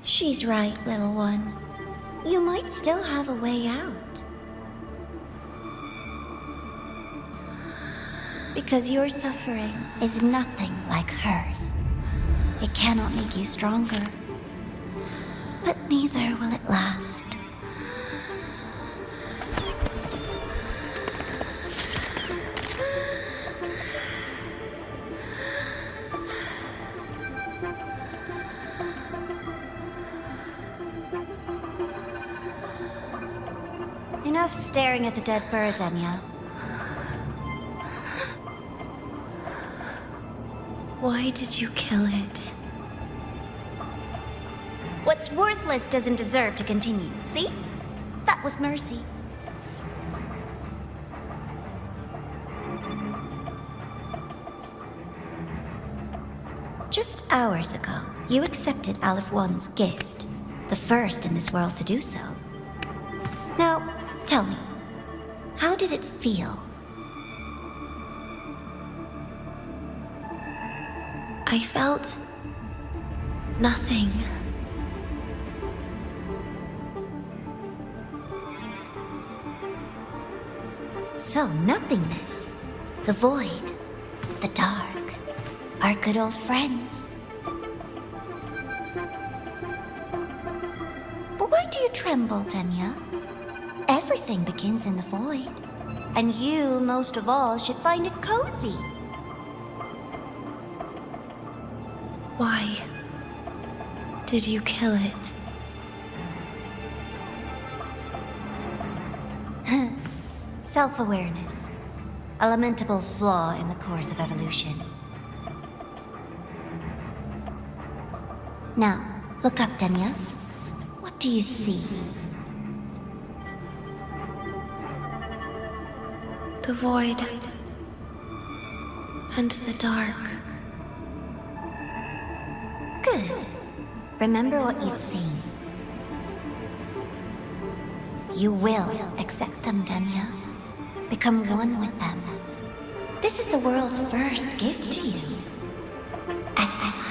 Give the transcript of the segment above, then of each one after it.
She's right, little one. You might still have a way out. Because your suffering is nothing like hers. It cannot make you stronger, but neither will it last. Enough staring at the dead bird, Enya. Why did you kill it? What's worthless doesn't deserve to continue, see? That was mercy. Just hours ago, you accepted Aleph One's gift, the first in this world to do so. Now, tell me, how did it feel? I felt nothing. So, nothingness, the void, the dark, our good old friends. But why do you tremble, Enya? Everything begins in the void, and you, most of all, should find it cozy. Why did you kill it? Self-awareness. A lamentable flaw in the course of evolution. Now, look up, Enya. What do you see? The void and the dark. Good. Remember what you've seen. You will accept them, Enya. Become one with them. This is the world's first gift to you. At last.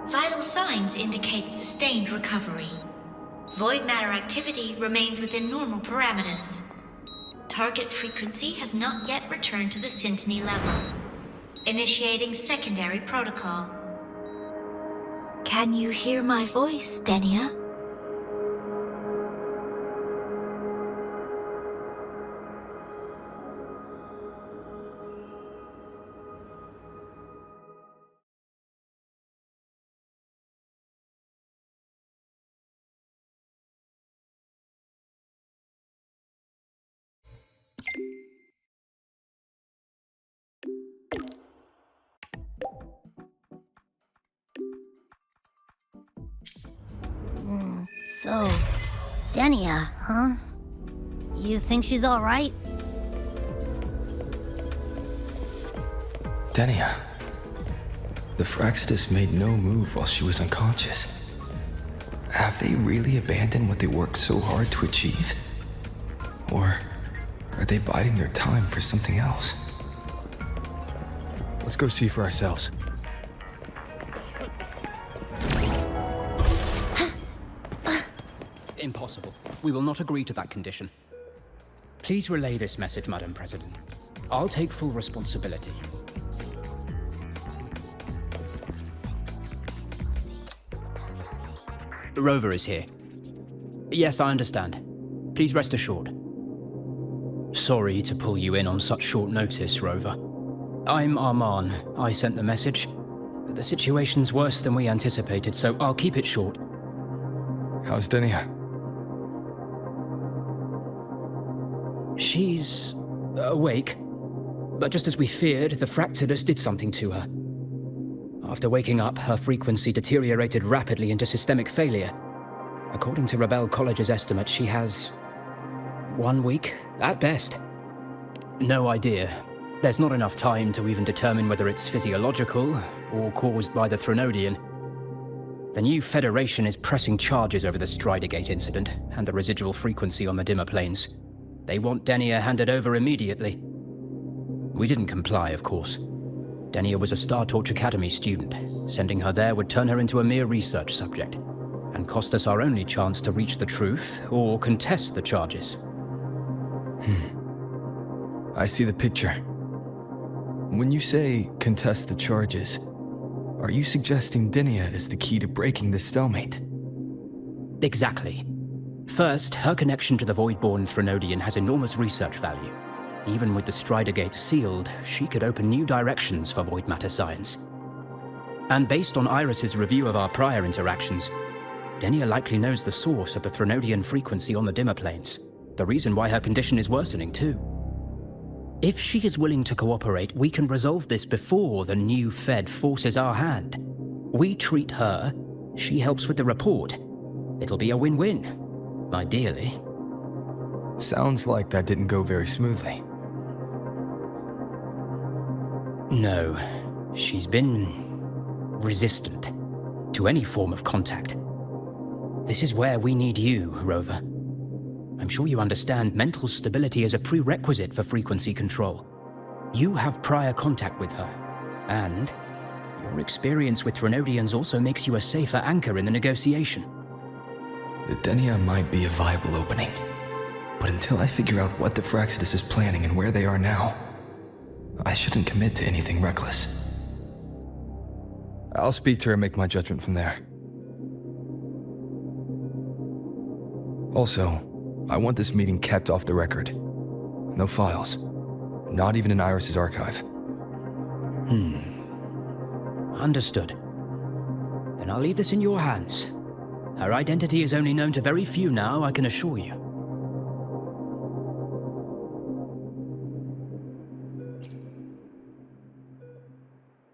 Vital signs indicate sustained recovery. Void matter activity remains within normal parameters. Target frequency has not yet returned to the Syntony level. Initiating secondary protocol. Can you hear my voice, Enya? So, Enya, huh? You think she's all right? Enya. The Fraxidus made no move while she was unconscious. Have they really abandoned what they worked so hard to achieve? Or are they biding their time for something else? Let's go see for ourselves. Impossible. We will not agree to that condition. Please relay this message, Madam President. I'll take full responsibility. Rover is here. Yes, I understand. Please rest assured. Sorry to pull you in on such short notice, Rover. I'm Arman. I sent the message. The situation's worse than we anticipated, so I'll keep it short. How's Enya? She's awake, but just as we feared, the Fraxidus did something to her. After waking up, her frequency deteriorated rapidly into systemic failure. According to Rebel College's estimate, she has 1 week, at best. No idea. There's not enough time to even determine whether it's physiological or caused by the Threnodian. The new Federation is pressing charges over the Stridergate incident and the residual frequency on the dimmer planes. They want Denia handed over immediately. We didn't comply, of course. Denia was a Star Torch Academy student. Sending her there would turn her into a mere research subject, and cost us our only chance to reach the truth or contest the charges. I see the picture. When you say contest the charges, are you suggesting Denia is the key to breaking this stalemate? Exactly. First, her connection to the Voidborn Threnodian has enormous research value. Even with the Stridergate sealed, she could open new directions for void matter science. And based on Iris's review of our prior interactions, Denia likely knows the source of the Threnodian frequency on the dimmer planes, the reason why her condition is worsening too. If she is willing to cooperate, we can resolve this before the new Fed forces our hand. We treat her, she helps with the report. It'll be a win-win, ideally. Sounds like that didn't go very smoothly. No, she's been resistant to any form of contact. This is where we need you, Rover. I'm sure you understand mental stability is a prerequisite for frequency control. You have prior contact with her, and your experience with Threnodians also makes you a safer anchor in the negotiation. The Denia might be a viable opening, but until I figure out what the Fraxidus is planning and where they are now, I shouldn't commit to anything reckless. I'll speak to her and make my judgment from there. Also, I want this meeting kept off the record. No files. Not even in Iris's archive. Understood. Then I'll leave this in your hands. Her identity is only known to very few now, I can assure you.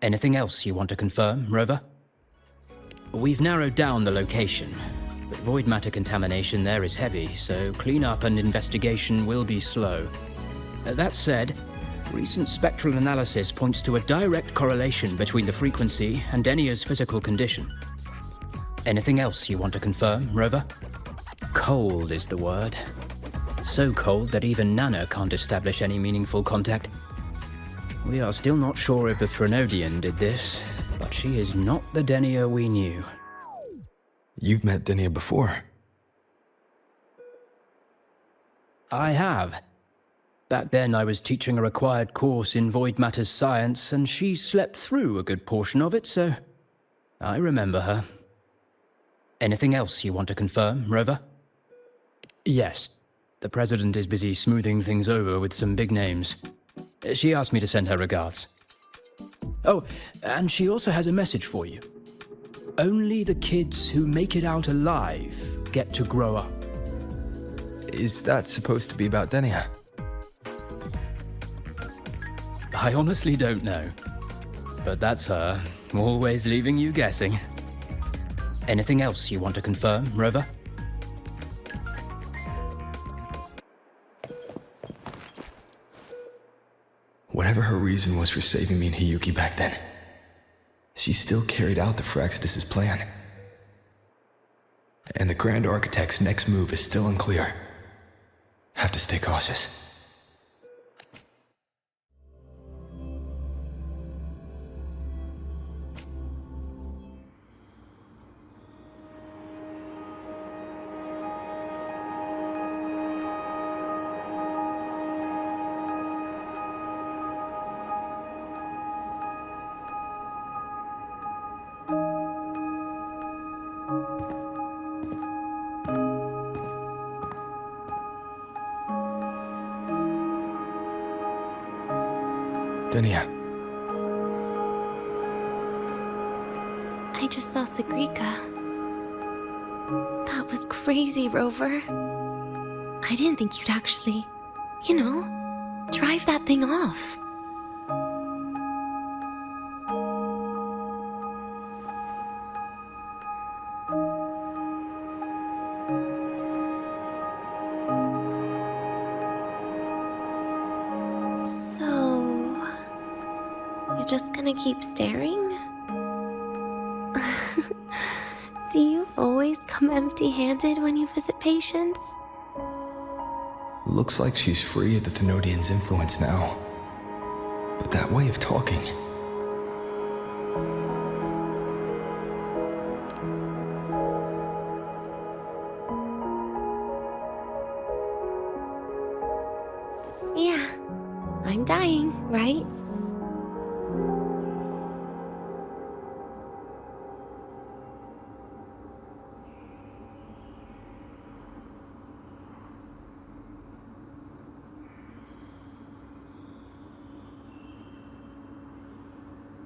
Anything else you want to confirm, Rover? We've narrowed down the location, but void matter contamination there is heavy, so cleanup and investigation will be slow. That said, recent spectral analysis points to a direct correlation between the frequency and Denia's physical condition. Anything else you want to confirm, Rover? Cold is the word. So cold that even Nana can't establish any meaningful contact. We are still not sure if the Threnodian did this, but she is not the Denia we knew. You've met Denia before. I have. Back then I was teaching a required course in void matters science, and she slept through a good portion of it, so I remember her. Anything else you want to confirm, Rover? Yes. The President is busy smoothing things over with some big names. She asked me to send her regards. Oh, and she also has a message for you. Only the kids who make it out alive get to grow up. Is that supposed to be about Denia? I honestly don't know. But that's her, always leaving you guessing. Anything else you want to confirm, Rover? Whatever her reason was for saving me and Hiyuki back then, she still carried out the Fraxidus' plan. And the Grand Architect's next move is still unclear. Have to stay cautious. Denia. I just saw Segrika. That was crazy, Rover. I didn't think you'd actually, drive that thing off. just gonna keep staring? Do you always come empty-handed when you visit patients? Looks like she's free of the Thenodian's influence now. But that way of talking... Yeah, I'm dying, right?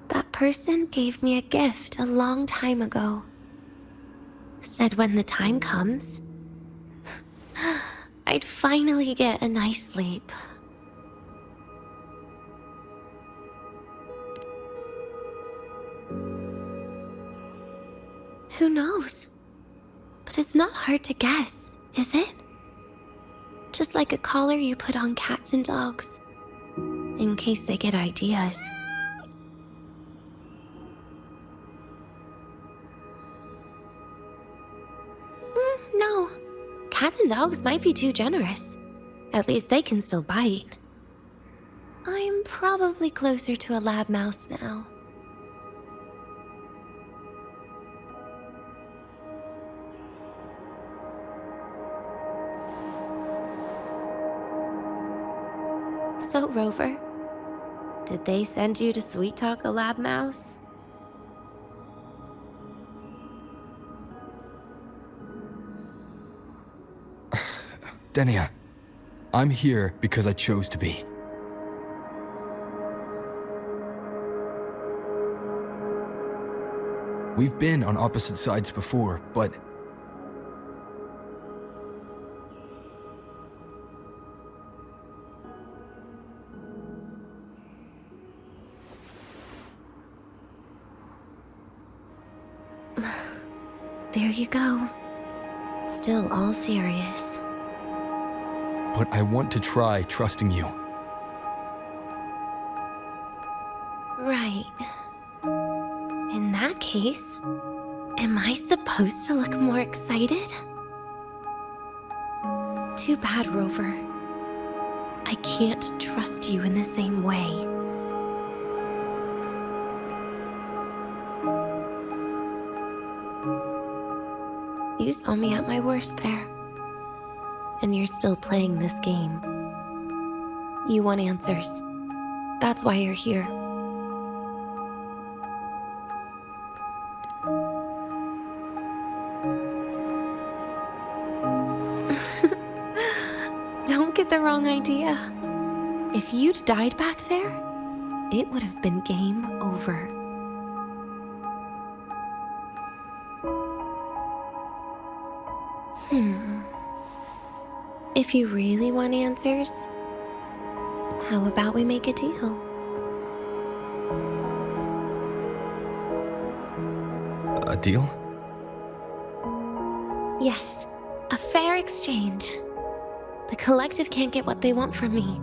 That person gave me a gift a long time ago. Said when the time comes, I'd finally get a nice sleep. Who knows? But it's not hard to guess, is it? Just like a collar you put on cats and dogs, in case they get ideas. No. Cats and dogs might be too generous. At least they can still bite. I'm probably closer to a lab mouse now. So, Rover, did they send you to sweet talk a lab mouse? Denia, I'm here because I chose to be. We've been on opposite sides before, but... There you go. Still all serious. But I want to try trusting you. Right. In that case, am I supposed to look more excited? Too bad, Rover. I can't trust you in the same way. You saw me at my worst there. And you're still playing this game. You want answers. That's why you're here. Don't get the wrong idea. If you'd died back there, it would have been game over. If you really want answers, how about we make a deal? A deal? Yes, a fair exchange. The collective can't get what they want from me.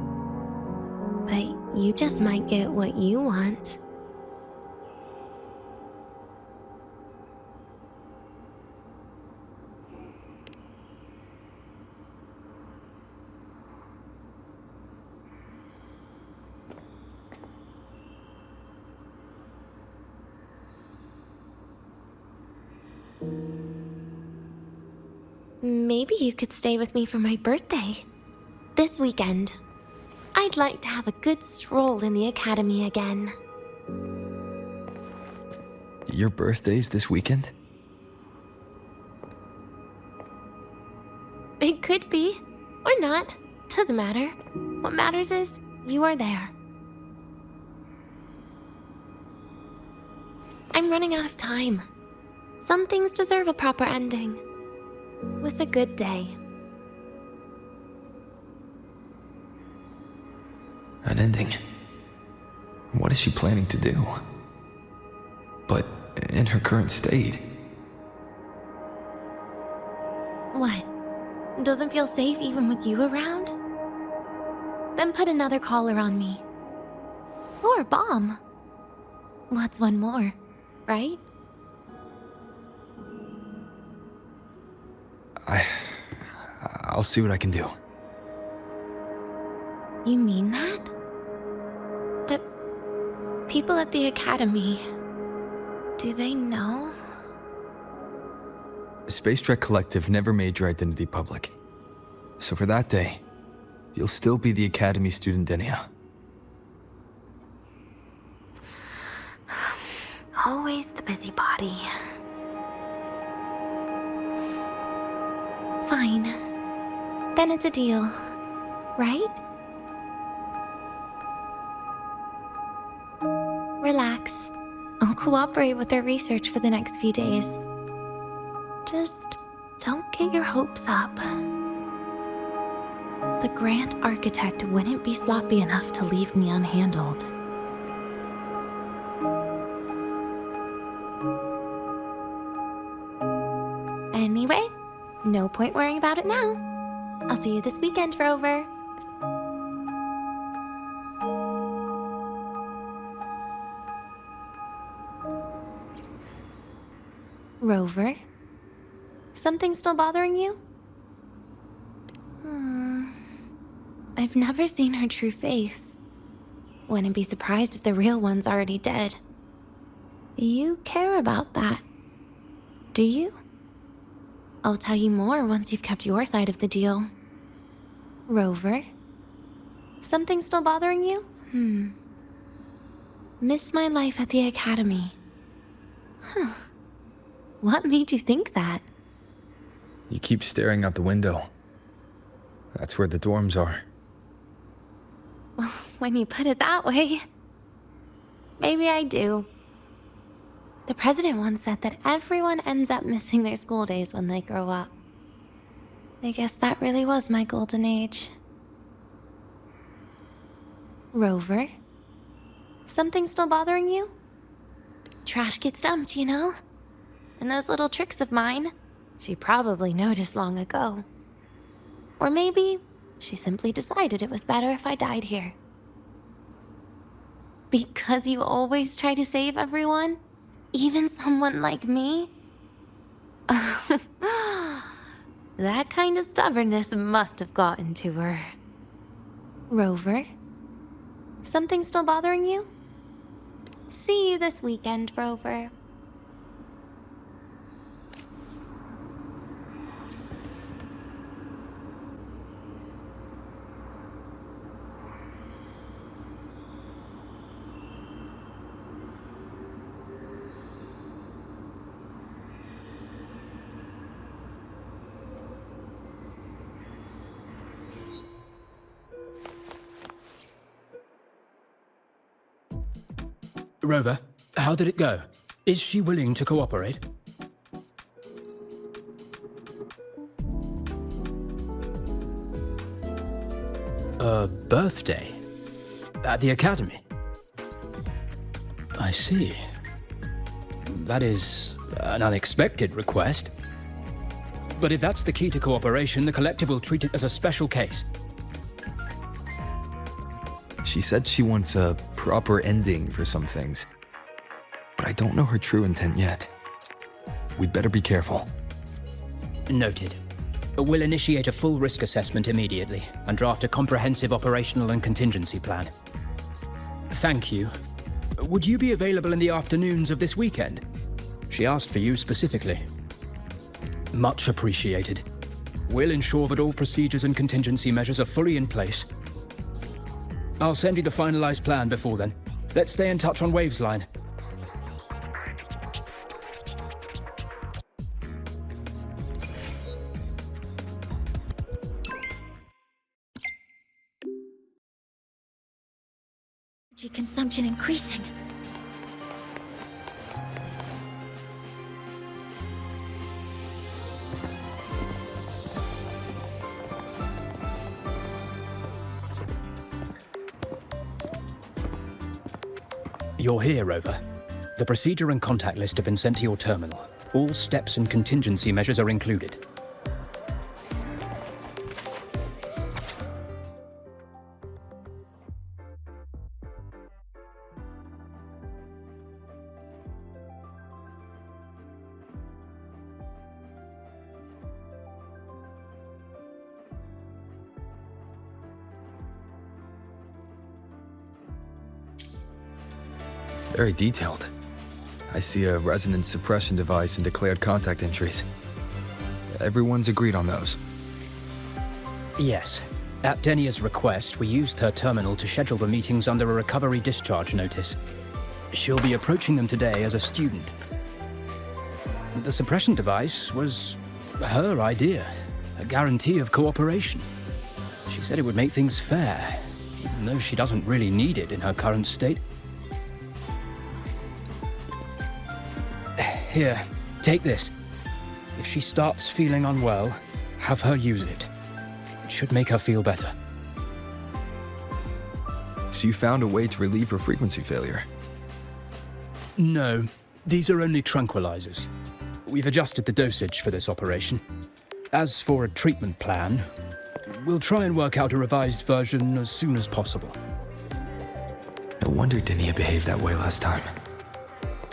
But you just might get what you want. Maybe you could stay with me for my birthday. This weekend. I'd like to have a good stroll in the academy again. Your birthday's this weekend? It could be, or not. Doesn't matter. What matters is you are there. I'm running out of time. Some things deserve a proper ending. With a good day. An ending? What is she planning to do? But in her current state... What? Doesn't feel safe even with you around? Then put another collar on me. Or a bomb. What's one more, right? I'll see what I can do. You mean that? But people at the Academy, do they know? Space Trek Collective never made your identity public. So for that day, you'll still be the Academy student Denia. Always the busybody. Fine. Then it's a deal, right? Relax. I'll cooperate with their research for the next few days. Just don't get your hopes up. The Grant architect wouldn't be sloppy enough to leave me unhandled. Anyway, no point worrying about it now. I'll see you this weekend, Rover. Rover? Something still bothering you? I've never seen her true face. Wouldn't be surprised if the real one's already dead. You care about that, do you? I'll tell you more once you've kept your side of the deal. Rover? Something still bothering you? Miss my life at the Academy. Huh. What made you think that? You keep staring out the window. That's where the dorms are. When you put it that way, maybe I do. The president once said that everyone ends up missing their school days when they grow up. I guess that really was my golden age. Rover? Something still bothering you? Trash gets dumped, you know? And those little tricks of mine, she probably noticed long ago. Or maybe she simply decided it was better if I died here. Because you always try to save everyone? Even someone like me? That kind of stubbornness must have gotten to her. Rover? Something still bothering you? See you this weekend, Rover. Rover, how did it go? Is she willing to cooperate? A birthday? At the Academy? I see. That is an unexpected request. But if that's the key to cooperation, the Collective will treat it as a special case. She said she wants a proper ending for some things. But I don't know her true intent yet. We'd better be careful. Noted. We'll initiate a full risk assessment immediately and draft a comprehensive operational and contingency plan. Thank you. Would you be available in the afternoons of this weekend? She asked for you specifically. Much appreciated. We'll ensure that all procedures and contingency measures are fully in place. I'll send you the finalized plan before then. Let's stay in touch on Waves line. Energy consumption increasing. You're here, Rover. The procedure and contact list have been sent to your terminal. All steps and contingency measures are included. Very detailed. I see a resonance suppression device and declared contact entries. Everyone's agreed on those. Yes. At Denia's request, we used her terminal to schedule the meetings under a recovery discharge notice. She'll be approaching them today as a student. The suppression device was her idea, a guarantee of cooperation. She said it would make things fair, even though she doesn't really need it in her current state. Here, take this. If she starts feeling unwell, have her use it. It should make her feel better. So you found a way to relieve her frequency failure? No, these are only tranquilizers. We've adjusted the dosage for this operation. As for a treatment plan, we'll try and work out a revised version as soon as possible. No wonder Denia behaved that way last time.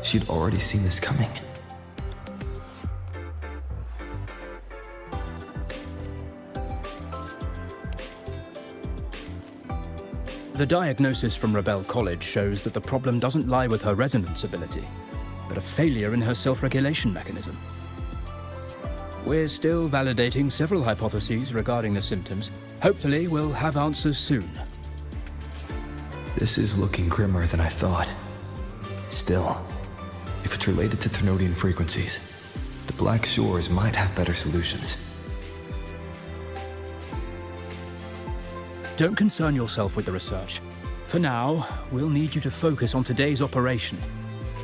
She'd already seen this coming. The diagnosis from Rebel College shows that the problem doesn't lie with her resonance ability, but a failure in her self-regulation mechanism. We're still validating several hypotheses regarding the symptoms. Hopefully, we'll have answers soon. This is looking grimmer than I thought. Still, if it's related to Thernoidian frequencies, the Black Shores might have better solutions. Don't concern yourself with the research. For now, we'll need you to focus on today's operation.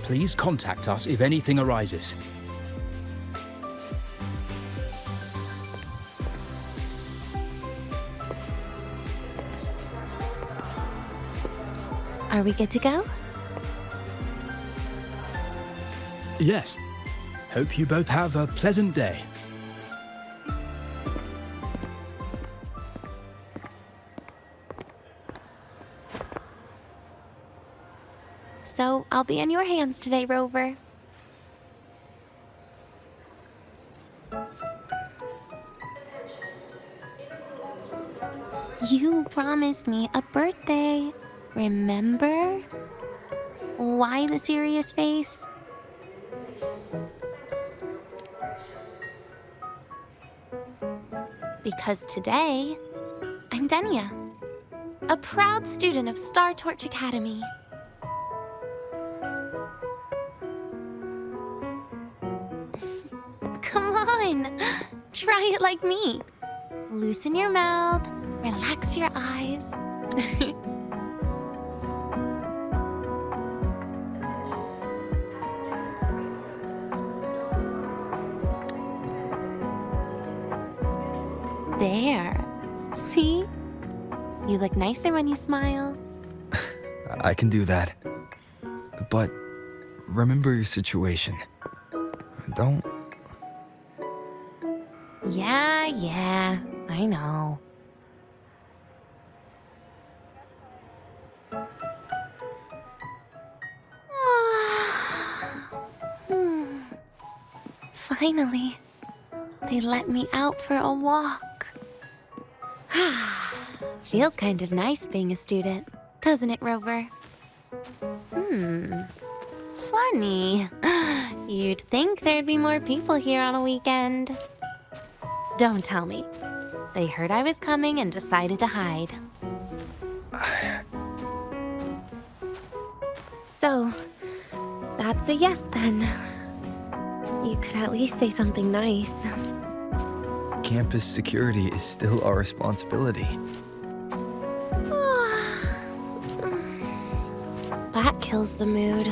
Please contact us if anything arises. Are we good to go? Yes. Hope you both have a pleasant day. So I'll be in your hands today, Rover. You promised me a birthday, remember? Why the serious face? Because today, I'm Denia, a proud student of Star Torch Academy. Come on, try it like me. Loosen your mouth, relax your eyes. There. See? You look nicer when you smile. I can do that. But remember your situation. Don't... Yeah, I know. Finally, they let me out for a walk. Feels kind of nice being a student, doesn't it, Rover? Funny. You'd think there'd be more people here on a weekend. Don't tell me. They heard I was coming and decided to hide. So, that's a yes then. You could at least say something nice. Campus security is still our responsibility. That kills the mood.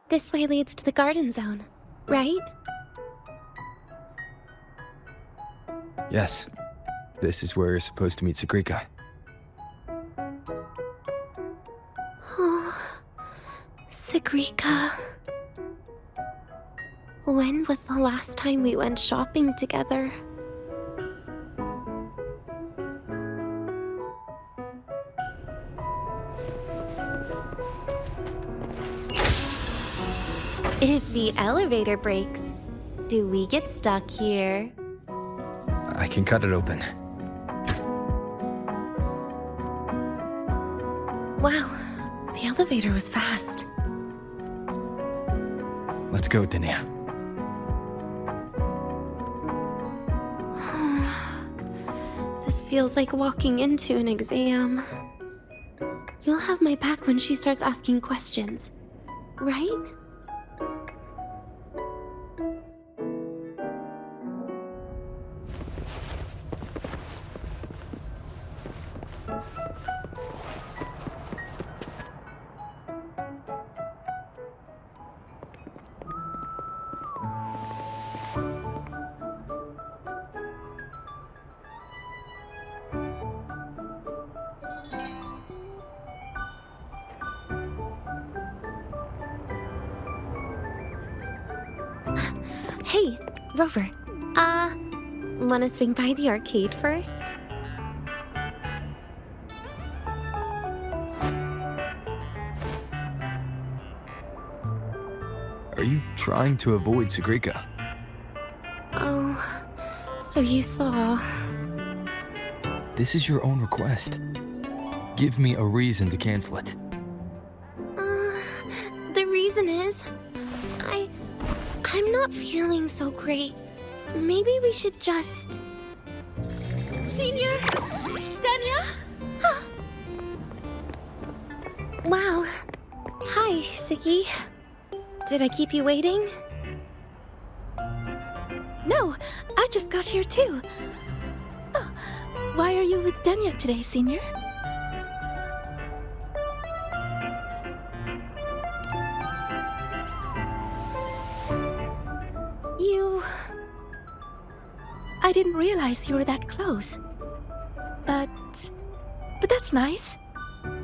This way leads to the garden zone, right? Yes. This is where you're supposed to meet Segrika. Oh, Segrika. When was the last time we went shopping together? If the elevator breaks, do we get stuck here? I can cut it open. Wow, the elevator was fast. Let's go, Dania. This feels like walking into an exam. You'll have my back when she starts asking questions, right? Hey, Rover. Wanna swing by the arcade first? Are you trying to avoid Segrika? Oh, so you saw. This is your own request. Give me a reason to cancel it. The reason is, I'm not feeling so great. Maybe we should just... Senior? Dania? Wow. Hi, Segue. Did I keep you waiting? No, I just got here too. Oh, why are you with Dania today, Senior? I didn't realize you were that close. But that's nice.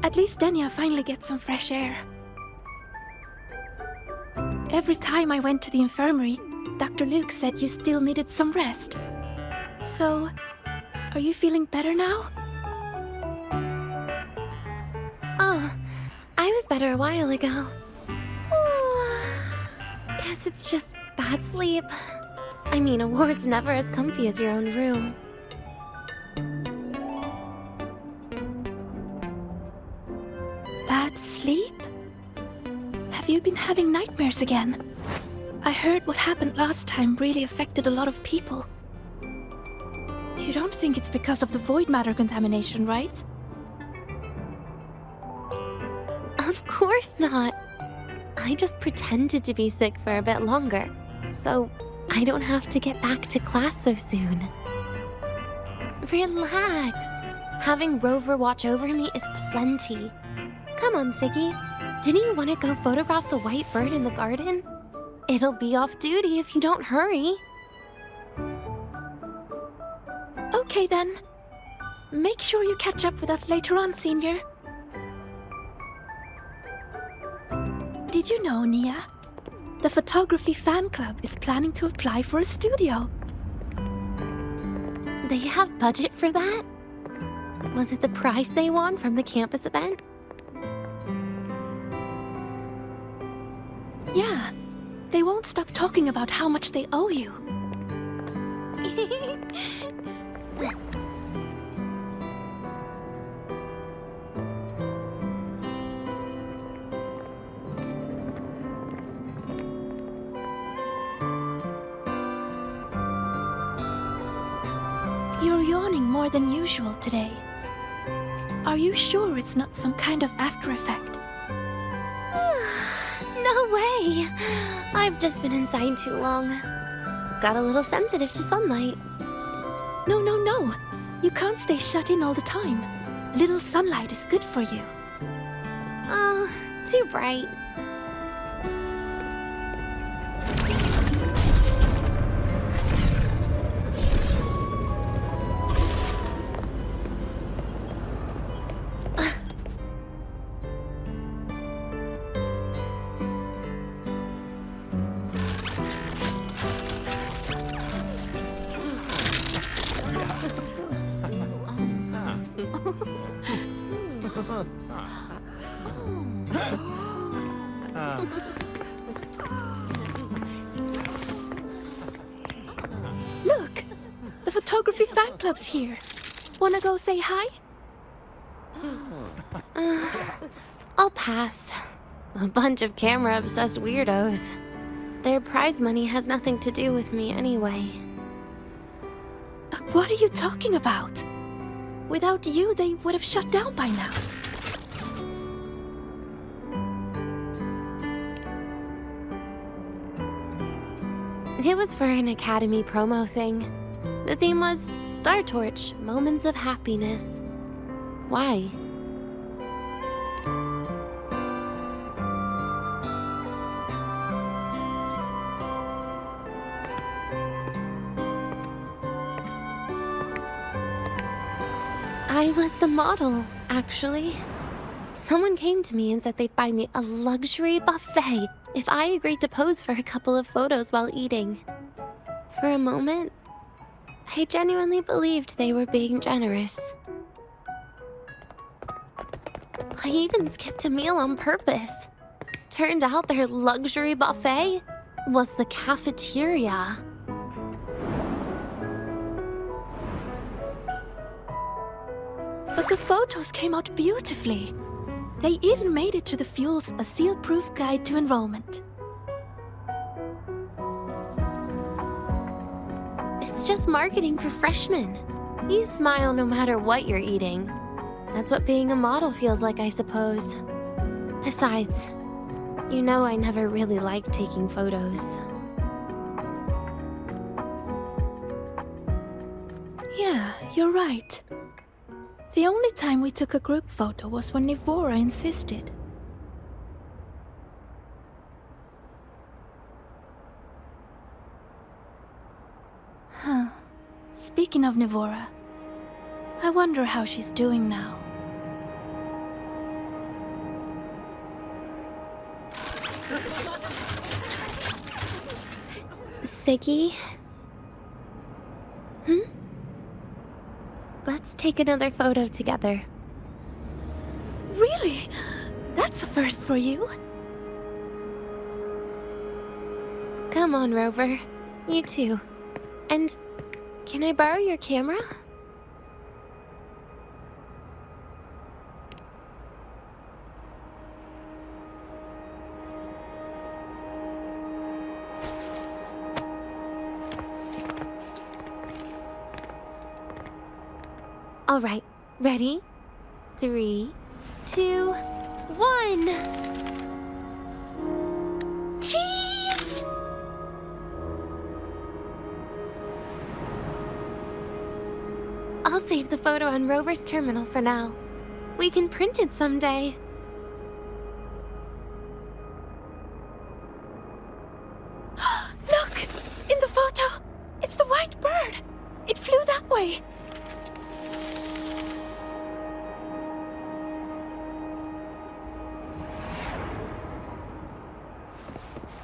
At least Dania finally gets some fresh air. Every time I went to the infirmary, Dr. Luke said you still needed some rest. So, are you feeling better now? Oh, I was better a while ago. Guess it's just bad sleep. I mean, a ward's never as comfy as your own room. Bad sleep? Have you been having nightmares again? I heard what happened last time really affected a lot of people. You don't think it's because of the void matter contamination, right? Of course not. I just pretended to be sick for a bit longer, so I don't have to get back to class so soon. Relax. Having Rover watch over me is plenty. Come on, Segue. Didn't you want to go photograph the white bird in the garden? It'll be off duty if you don't hurry. Okay then. Make sure you catch up with us later on, Senior. Did you know, Nia? The photography fan club is planning to apply for a studio. They have budget for that? Was it the prize they won from the campus event? Yeah. They won't stop talking about how much they owe you. You're yawning more than usual today. Are you sure it's not some kind of after effect? No way! I've just been inside too long. Got a little sensitive to sunlight. No. You can't stay shut in all the time. Little sunlight is good for you. Oh, too bright. photography fan club's here. Wanna go say hi? I'll pass. A bunch of camera-obsessed weirdos. Their prize money has nothing to do with me anyway. What are you talking about? Without you, they would have shut down by now. It was for an Academy promo thing. The theme was Star Torch, Moments of Happiness. Why? I was the model, actually. Someone came to me and said they'd buy me a luxury buffet if I agreed to pose for a couple of photos while eating. For a moment, I genuinely believed they were being generous. I even skipped a meal on purpose. Turned out their luxury buffet was the cafeteria. But the photos came out beautifully. They even made it to the Fuel's A Seal-Proof Guide to Enrollment. It's just marketing for freshmen. You smile no matter what you're eating. That's what being a model feels like, I suppose. Besides, you know I never really liked taking photos. Yeah, you're right. The only time we took a group photo was when Nivora insisted. Huh. Speaking of Nivora, I wonder how she's doing now. Segue? Let's take another photo together. Really? That's a first for you. Come on, Rover. You too. And can I borrow your camera? All right, ready? 3, 2, 1. Cheese! I'll save the photo on Rover's terminal for now. We can print it someday. Look! In the photo! It's the white bird! It flew that way!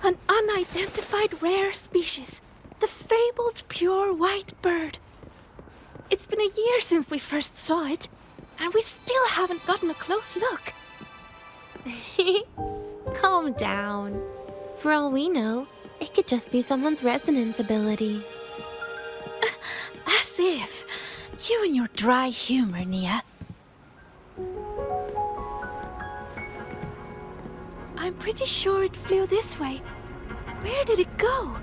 An unidentified rare species. The fabled pure white bird. It's been a year since we first saw it, and we still haven't gotten a close look. Calm down. For all we know, it could just be someone's resonance ability. As if. You and your dry humor, Nia. I'm pretty sure it flew this way. Where did it go?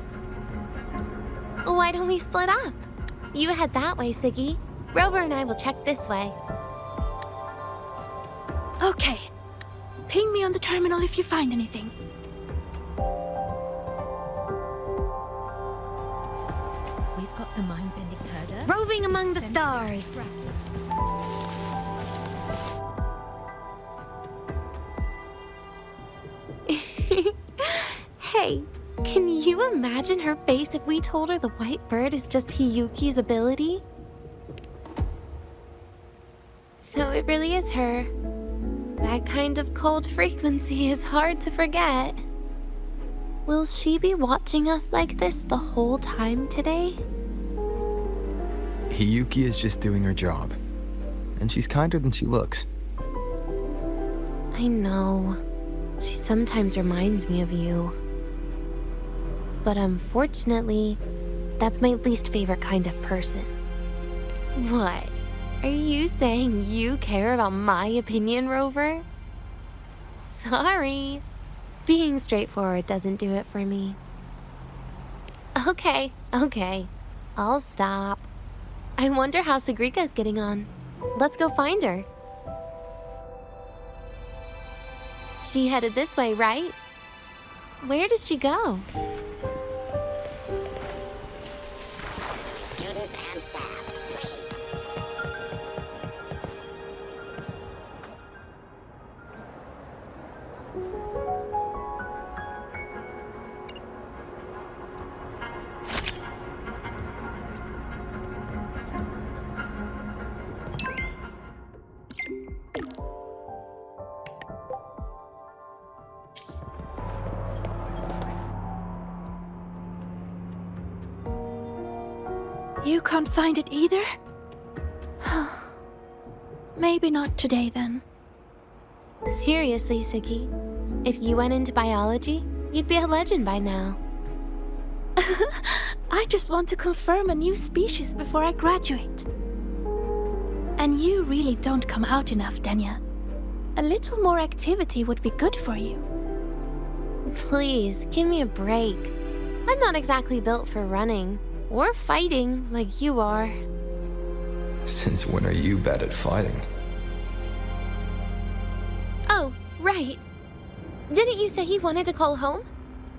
Why don't we split up? You head that way, Segue. Rover and I will check this way. Okay. Ping me on the terminal if you find anything. We've got the mind-bending herder. Roving among the stars. Hey, can you imagine her face if we told her the white bird is just Hiyuki's ability? So it really is her. That kind of cold frequency is hard to forget. Will she be watching us like this the whole time today? Hiyuki is just doing her job. And she's kinder than she looks. I know. She sometimes reminds me of you. But unfortunately, that's my least favorite kind of person. What? Are you saying you care about my opinion, Rover? Sorry. Being straightforward doesn't do it for me. Okay. I'll stop. I wonder how Sagrika's getting on. Let's go find her. She headed this way, right? Where did she go? Students and staff, please. You can't find it either? Maybe not today then. Seriously, Segue. If you went into biology, you'd be a legend by now. I just want to confirm a new species before I graduate. And you really don't come out enough, Denya. A little more activity would be good for you. Please, give me a break. I'm not exactly built for running or fighting like you are. Since when are you bad at fighting? Oh, right. Didn't you say you wanted to call home?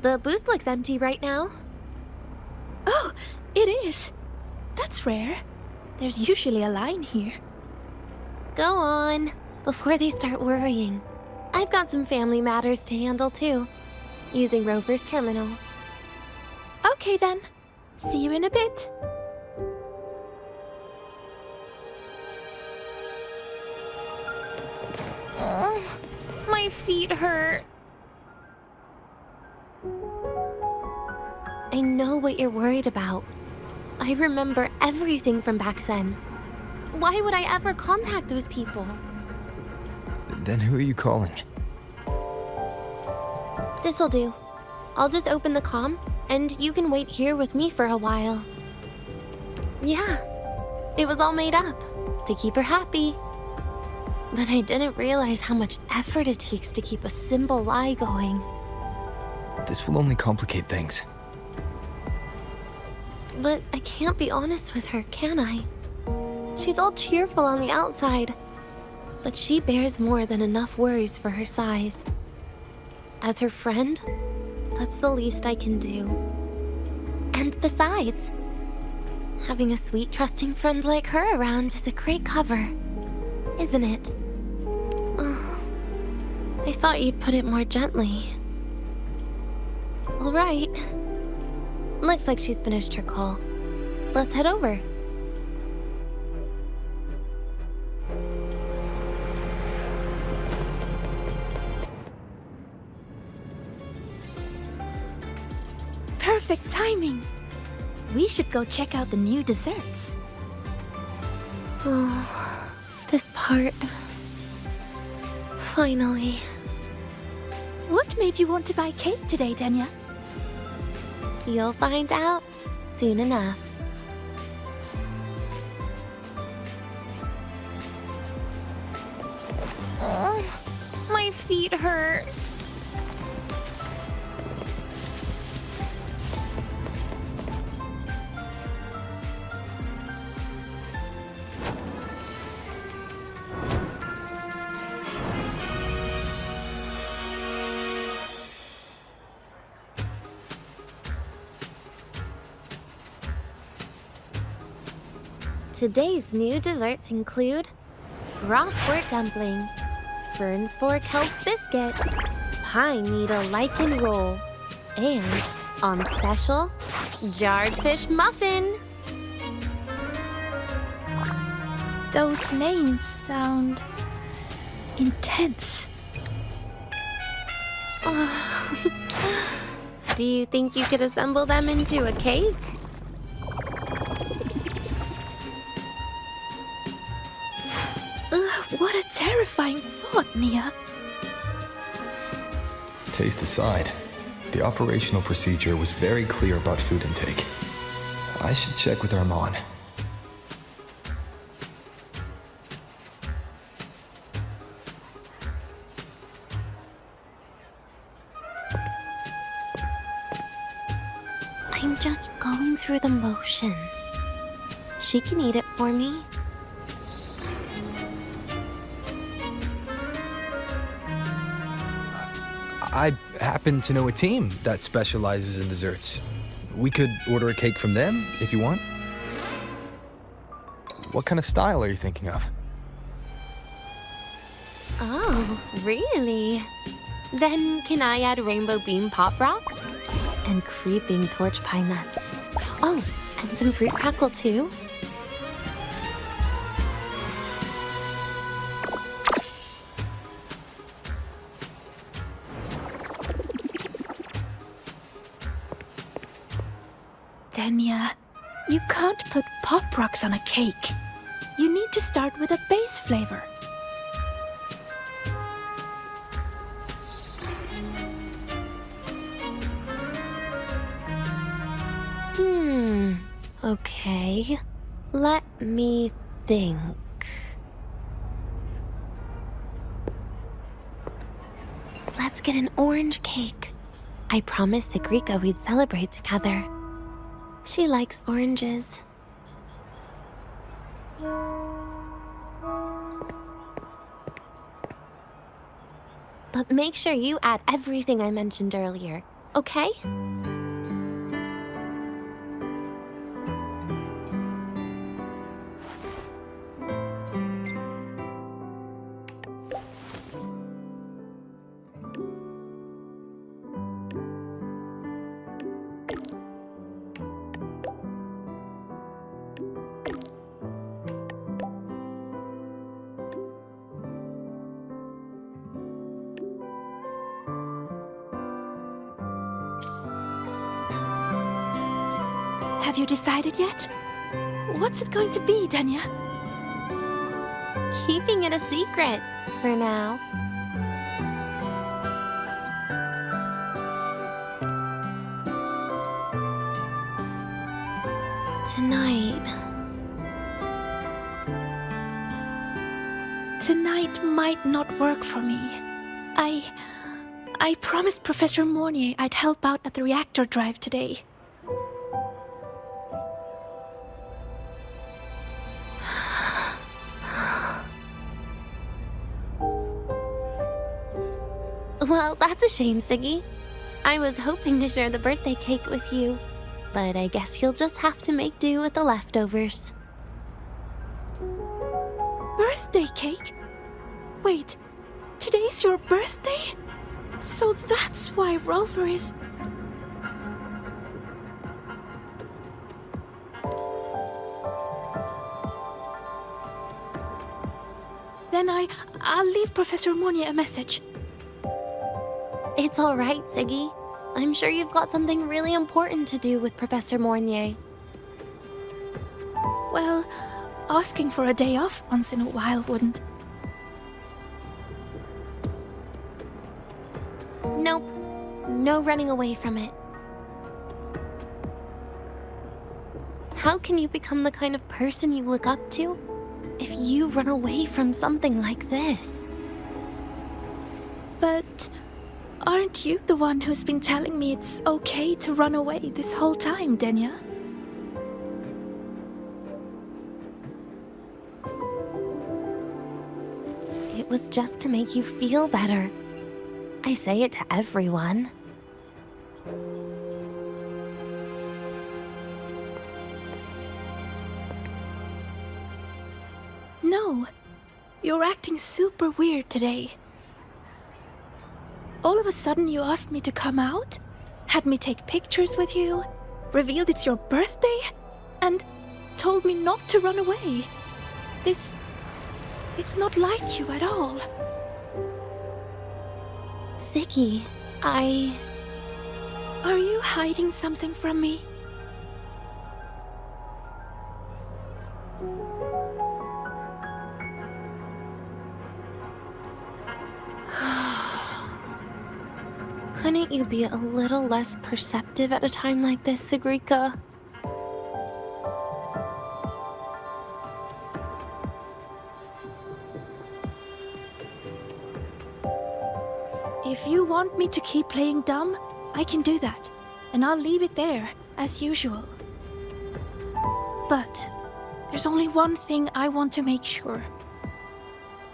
The booth looks empty right now. Oh, it is. That's rare. There's usually a line here. Go on, before they start worrying. I've got some family matters to handle too, using Rover's terminal. Okay then. See you in a bit. Oh, my feet hurt. I know what you're worried about. I remember everything from back then. Why would I ever contact those people? Then who are you calling? This'll do. I'll just open the comm, and you can wait here with me for a while. Yeah, it was all made up, to keep her happy. But I didn't realize how much effort it takes to keep a simple lie going. This will only complicate things. But I can't be honest with her, can I? She's all cheerful on the outside, but she bears more than enough worries for her size. As her friend, that's the least I can do. And besides, having a sweet, trusting friend like her around is a great cover, isn't it? Oh, I thought you'd put it more gently. All right. Looks like she's finished her call. Let's head over. Perfect timing. We should go check out the new desserts. Oh, this part. Finally. What made you want to buy cake today, Denya? You'll find out soon enough. Oh, my feet hurt. Today's new desserts include frostwort dumpling, fern spore kelp biscuit, pine needle lichen roll, and, on special, jarred fish muffin. Those names sound intense. Do you think you could assemble them into a cake? What a terrifying thought, Nia. Taste aside, the operational procedure was very clear about food intake. I should check with Armand. I'm just going through the motions. She can eat it for me. I happen to know a team that specializes in desserts. We could order a cake from them if you want. What kind of style are you thinking of? Oh, really? Then can I add rainbow bean pop rocks? And creeping torch pine nuts. Oh, and some fruit crackle too? Denia, you can't put pop rocks on a cake. You need to start with a base flavor. Okay. Let me think. Let's get an orange cake. I promised Segue we'd celebrate together. She likes oranges. But make sure you add everything I mentioned earlier, okay? Have you decided yet? What's it going to be, Denia? Keeping it a secret for now. Tonight might not work for me. I promised Professor Mornier I'd help out at the reactor drive today. Well, that's a shame, Segue. I was hoping to share the birthday cake with you, but I guess you'll just have to make do with the leftovers. Birthday cake? Wait, today's your birthday? So that's why Rover is... Then I'll leave Professor Mornier a message. It's all right, Segue. I'm sure you've got something really important to do with Professor Mornier. Well, asking for a day off once in a while wouldn't. Nope. No running away from it. How can you become the kind of person you look up to if you run away from something like this? But aren't you the one who's been telling me it's okay to run away this whole time, Denia? It was just to make you feel better. I say it to everyone. No, you're acting super weird today. All of a sudden you asked me to come out, had me take pictures with you, revealed it's your birthday, and told me not to run away. It's not like you at all. Segue, Are you hiding something from me? Couldn't you be a little less perceptive at a time like this, Segue? If you want me to keep playing dumb, I can do that. And I'll leave it there. as usual. But there's only one thing I want to make sure.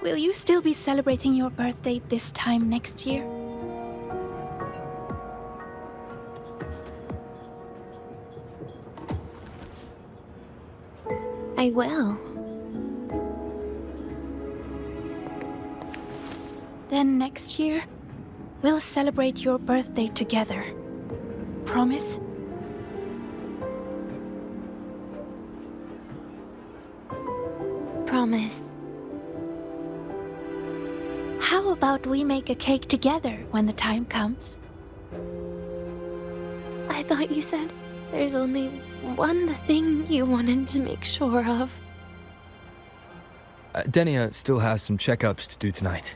Will you still be celebrating your birthday this time next year? I will. Then next year, we'll celebrate your birthday together. Promise? Promise. How about we make a cake together when the time comes? I thought you said there's only one thing you wanted to make sure of. Denia still has some checkups to do tonight.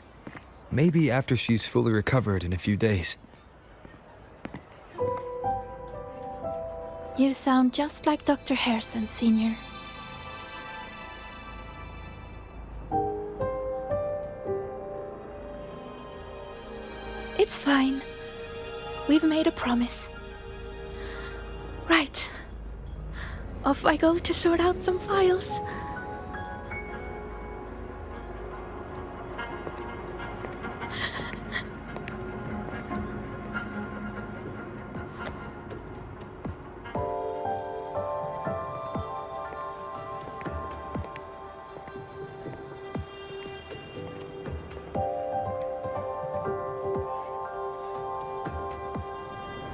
Maybe after she's fully recovered in a few days. You sound just like Dr. Harrison, Senior. It's fine. We've made a promise. Right. Off I go to sort out some files.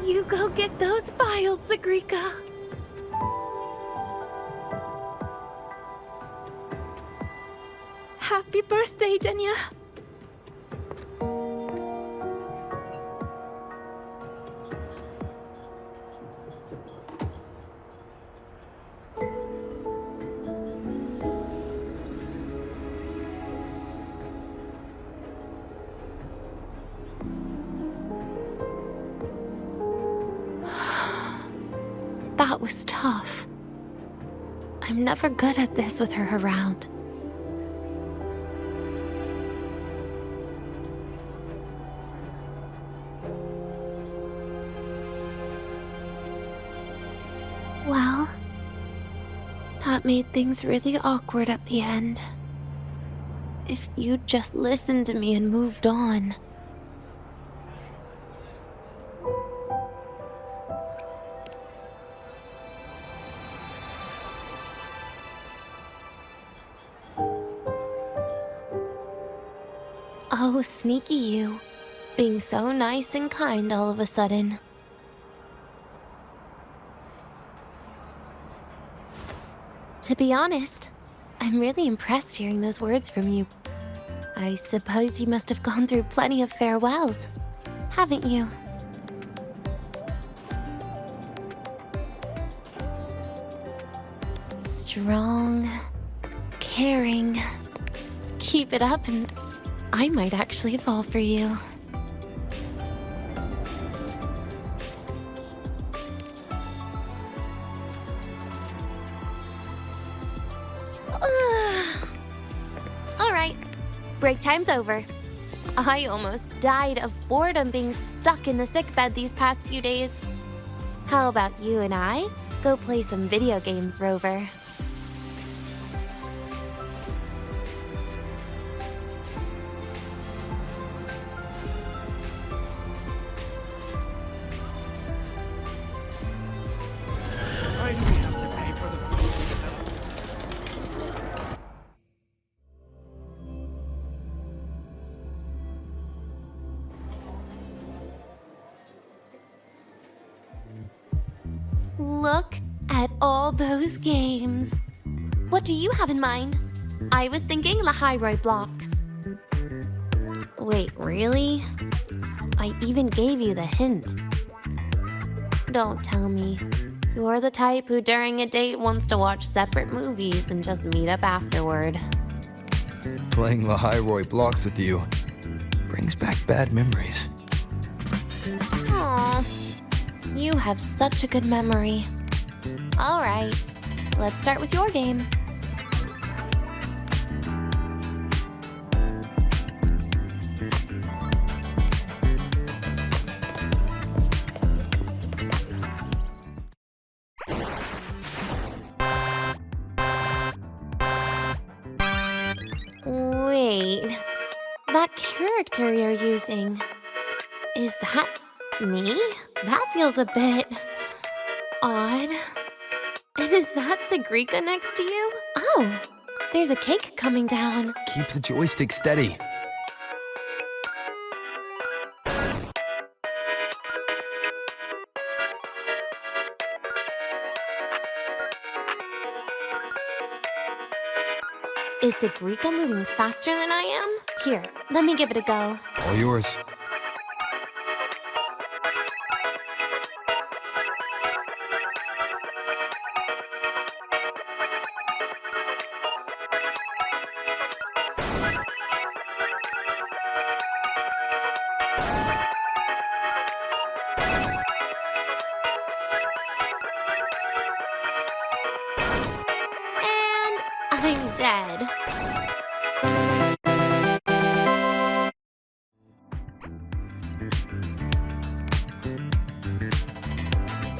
You go get those files, Sagrika. Happy birthday, Denia. That was tough. I'm never good at this with her around. Well, that made things really awkward at the end. If you'd just listened to me and moved on. Oh, sneaky you. Being so nice and kind all of a sudden. To be honest, I'm really impressed hearing those words from you. I suppose you must have gone through plenty of farewells, haven't you? Strong, caring. Keep it up and I might actually fall for you. Alright, break time's over. I almost died of boredom being stuck in the sickbed these past few days. How about you and I go play some video games, Rover? Why do we have to pay for the food? Look at all those games. What do you have in mind? I was thinking Lahai-Roi blocks. Wait, really? I even gave you the hint. Don't tell me. You're the type who during a date wants to watch separate movies and just meet up afterward. Playing Lahai-Roi blocks with you brings back bad memories. Aw, you have such a good memory. All right, let's start with your game. character you're using. Is that me? That feels a bit odd. And is that Segue next to you? Oh, there's a cake coming down. Keep the joystick steady. Is Segue moving faster than I am? Here, let me give it a go. All yours. And I'm dead.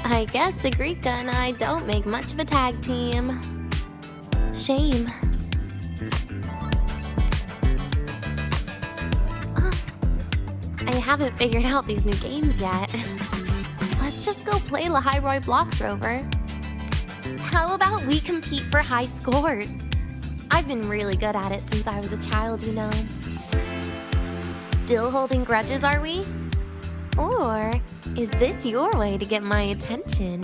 I guess Segue and I don't make much of a tag team. Shame. Oh, I haven't figured out these new games yet. Let's just go play Lahai-Roi blocks, Rover. How about we compete for high scores? I've been really good at it since I was a child, you know. Still holding grudges, are we? Or is this your way to get my attention?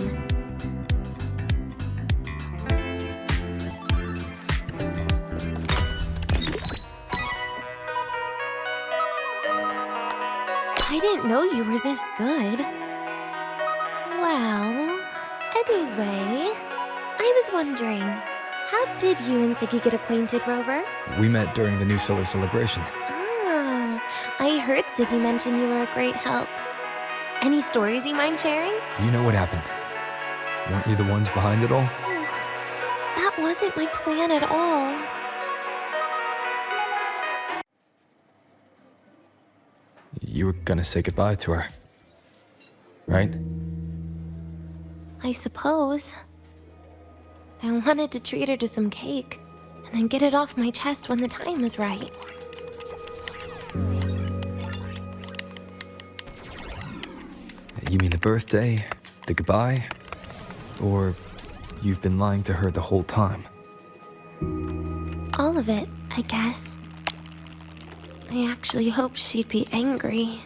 I didn't know you were this good. Well, anyway, I was wondering, how did you and Segue get acquainted, Rover? We met during the New Solar Celebration. Ah, I heard Segue mention you were a great help. Any stories you mind sharing? You know what happened. Weren't you the ones behind it all? That wasn't my plan at all. You were gonna say goodbye to her, right? I suppose. I wanted to treat her to some cake, and then get it off my chest when the time was right. You mean the birthday, the goodbye, or you've been lying to her the whole time? All of it, I guess. I actually hoped she'd be angry.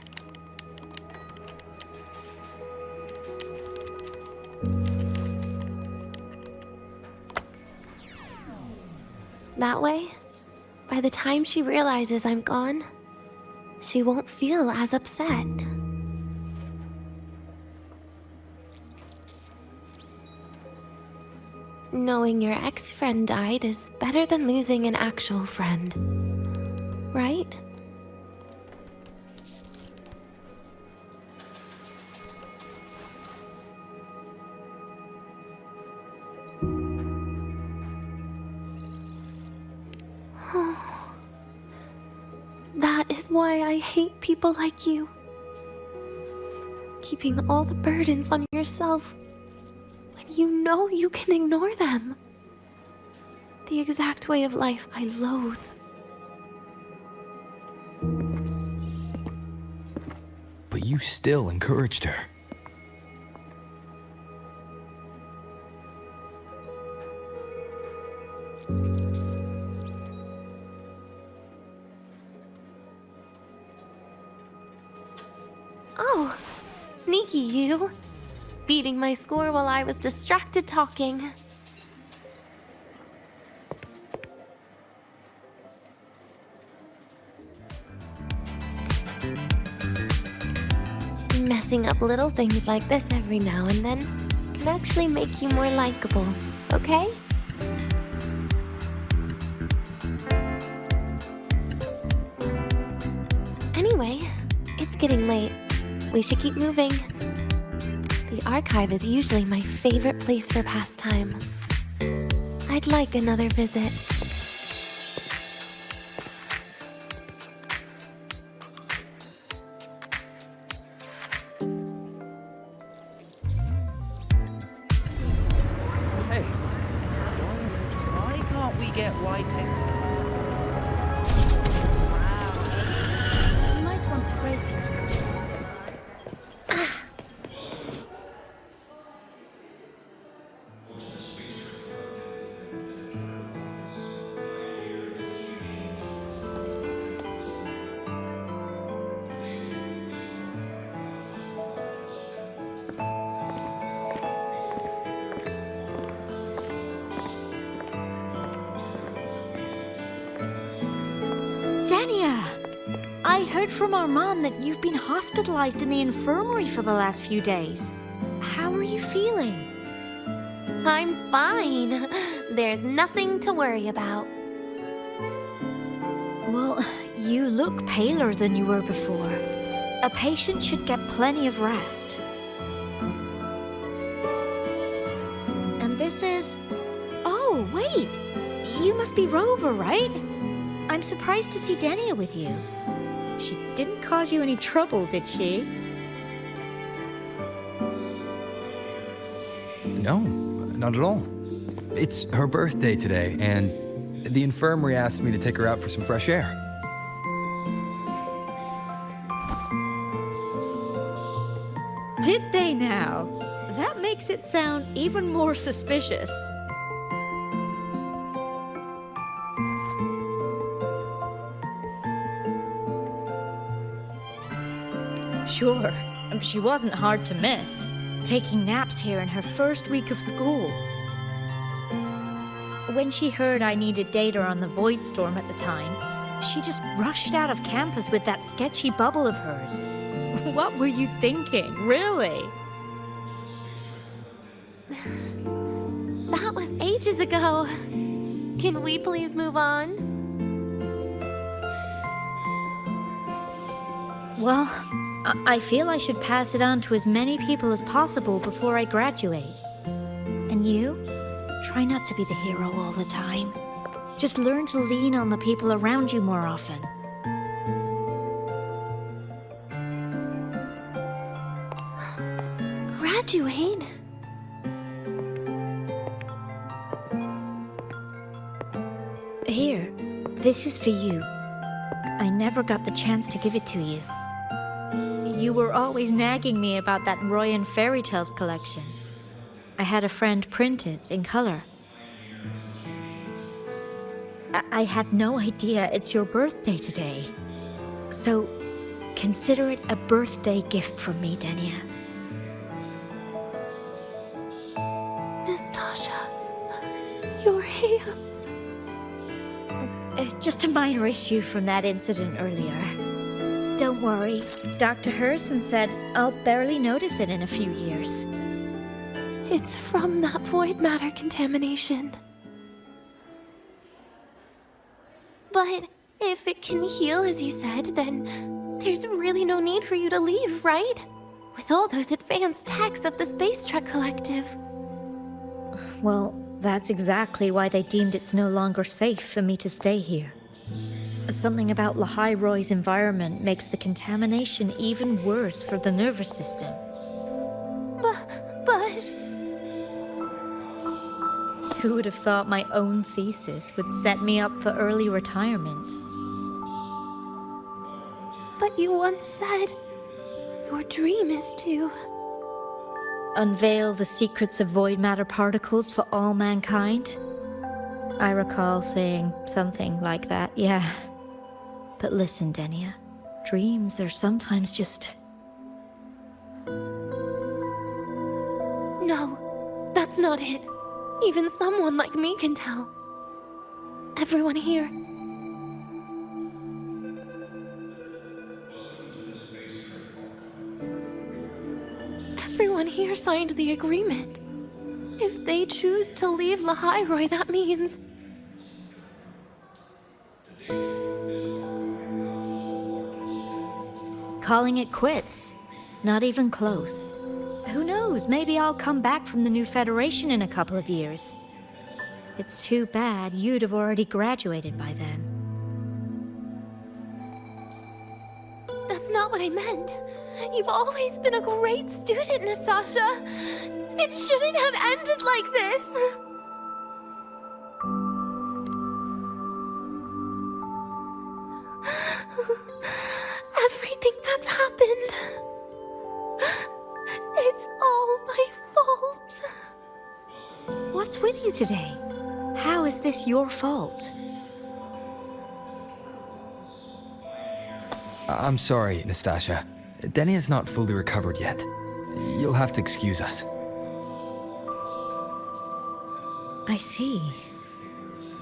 That way, by the time she realizes I'm gone, she won't feel as upset. Knowing your ex-friend died is better than losing an actual friend, right? That is why I hate people like you. Keeping all the burdens on yourself when you know you can ignore them. The exact way of life I loathe. But you still encouraged her. Oh, sneaky you. Beating my score while I was distracted talking. Messing up little things like this every now and then can actually make you more likable, okay? Anyway, it's getting late. We should keep moving. The archive is usually my favorite place for pastime. I'd like another visit. Hey, why can't we get white text? I heard from Armand that you've been hospitalized in the infirmary for the last few days. How are you feeling? I'm fine. There's nothing to worry about. Well, you look paler than you were before. A patient should get plenty of rest. And this is... Oh, wait! You must be Rover, right? I'm surprised to see Denia with you. She didn't cause you any trouble, did she? No, not at all. It's her birthday today, and the infirmary asked me to take her out for some fresh air. Did they now? That makes it sound even more suspicious. Sure, she wasn't hard to miss, taking naps here in her first week of school. When she heard I needed data on the Void Storm at the time, she just rushed out of campus with that sketchy bubble of hers. What were you thinking, really? That was ages ago. Can we please move on? Well, I feel I should pass it on to as many people as possible before I graduate. And you? Try not to be the hero all the time. Just learn to lean on the people around you more often. Graduate? Here, this is for you. I never got the chance to give it to you. You were always nagging me about that Roy and Fairy Tales collection. I had a friend print it in color. I had no idea it's your birthday today. So, consider it a birthday gift from me, Denia. Nastasha, your hands. Just a minor issue from that incident earlier. Don't worry, Dr. Herson said I'll barely notice it in a few years. It's from that void matter contamination. But if it can heal, as you said, then there's really no need for you to leave, right? With all those advanced techs of the Space Trek Collective. Well, that's exactly why they deemed it's no longer safe for me to stay here. Something about Lahai-Roi's environment makes the contamination even worse for the nervous system. But... Who would have thought my own thesis would set me up for early retirement? But you once said your dream is to... Unveil the secrets of void matter particles for all mankind? I recall saying something like that, yeah. But listen, Denia, dreams are sometimes just... No, that's not it. Even someone like me can tell. Everyone here. Everyone here signed the agreement. If they choose to leave Lahai-Roi, that means... Calling it quits. Not even close. Who knows, maybe I'll come back from the new Federation in a couple of years. It's too bad you'd have already graduated by then. That's not what I meant. You've always been a great student, Nastasha. It shouldn't have ended like this. Everything that's happened... It's all my fault. What's with you today? How is this your fault? I'm sorry, Nastasha. Denia's not fully recovered yet. You'll have to excuse us. I see.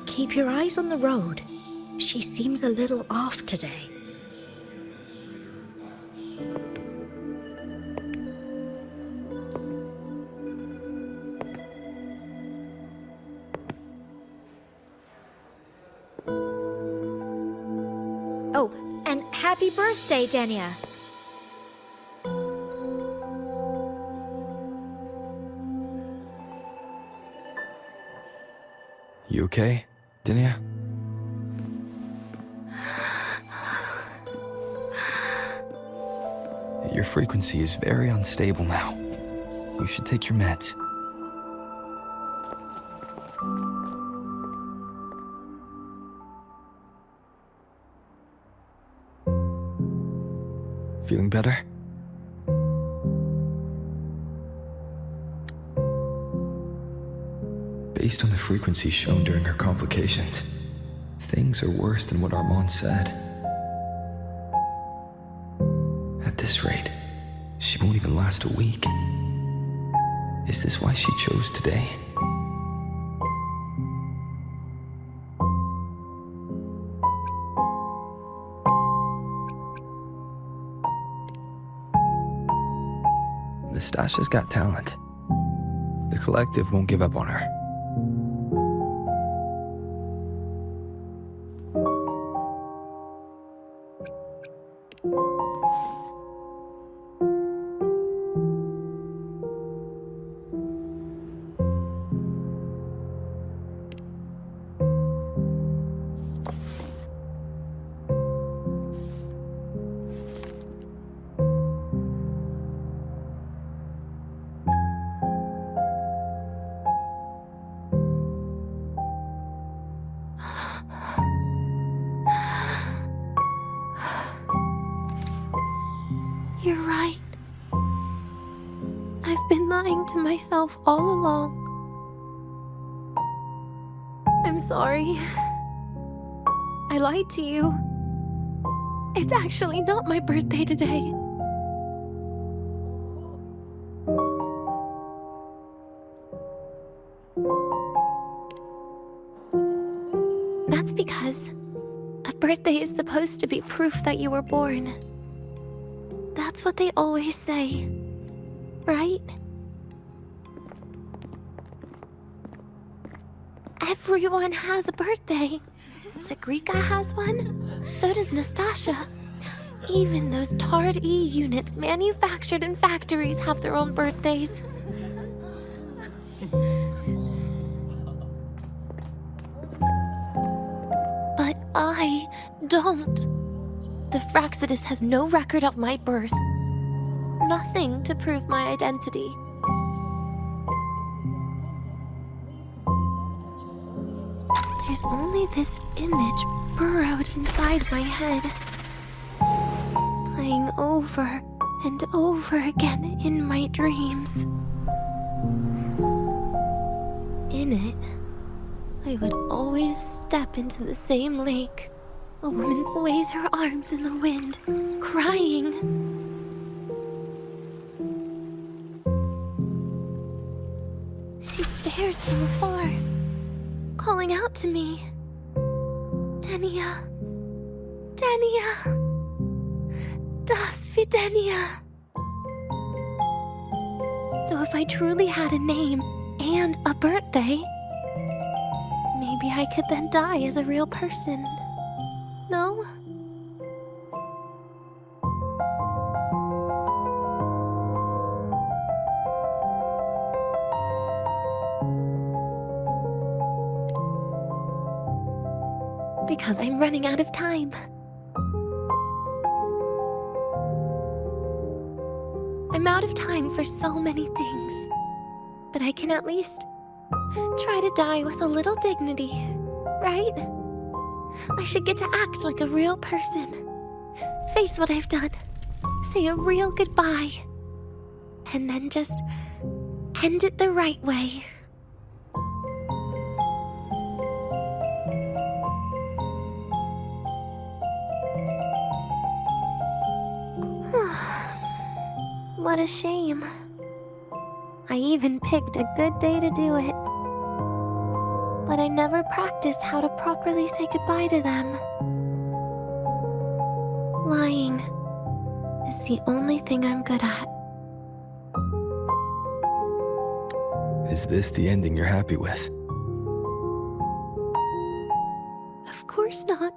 Keep your eyes on the road. She seems a little off today. Happy birthday, Denia. You okay, Dinia? Your frequency is very unstable now. You should take your meds. Feeling better? Based on the frequency shown during her complications, things are worse than what Armand said. At this rate, she won't even last a week. Is this why she chose today? Nastasha's got talent. The collective won't give up on her. You're right. I've been lying to myself all along. I'm sorry. I lied to you. It's actually not my birthday today. That's because a birthday is supposed to be proof that you were born. That's what they always say, right? Everyone has a birthday. Zagrika has one, so does Nastasha. Even those tarred E units manufactured in factories have their own birthdays. But I don't. The Fraxidus has no record of my birth. Nothing to prove my identity. There's only this image burrowed inside my head, playing over and over again in my dreams. In it, I would always step into the same lake. A woman sways her arms in the wind, crying. She stares from afar, calling out to me. Denia. Denia. Das Videnia. So if I truly had a name and a birthday, maybe I could then die as a real person. No? Because I'm running out of time. I'm out of time for so many things. But I can at least try to die with a little dignity, right? I should get to act like a real person. Face what I've done. Say a real goodbye. And then just end it the right way. What a shame. I even picked a good day to do it. But I never practiced how to properly say goodbye to them. Lying is the only thing I'm good at. Is this the ending you're happy with? Of course not.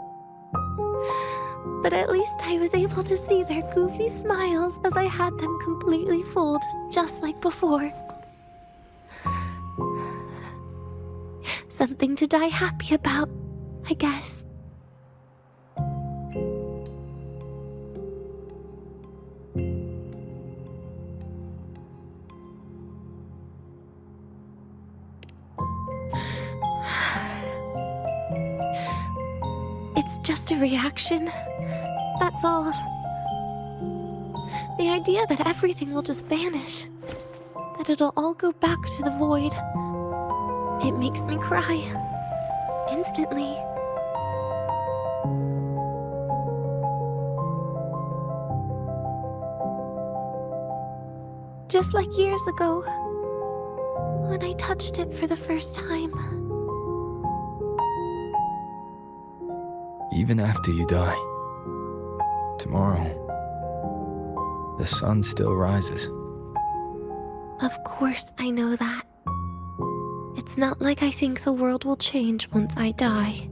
But at least least I was able to see their goofy smiles as I had them completely full, just like before. Something to die happy about, I guess. It's just a reaction. That's all. The idea that everything will just vanish, that it'll all go back to the void, it makes me cry. Instantly. Just like years ago, when I touched it for the first time. Even after you die, tomorrow, the sun still rises. Of course I know that. It's not like I think the world will change once I die.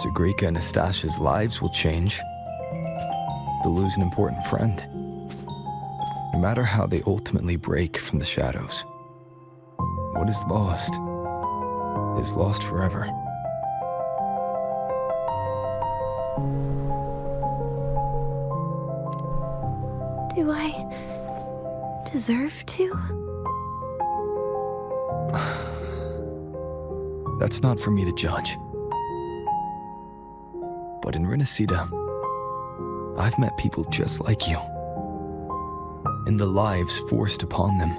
Segrika and Nastasha's lives will change. They'll lose an important friend. No matter how they ultimately break from the shadows, what is lost forever. Do I deserve to? That's not for me to judge. But in Renacida, I've met people just like you. In the lives forced upon them,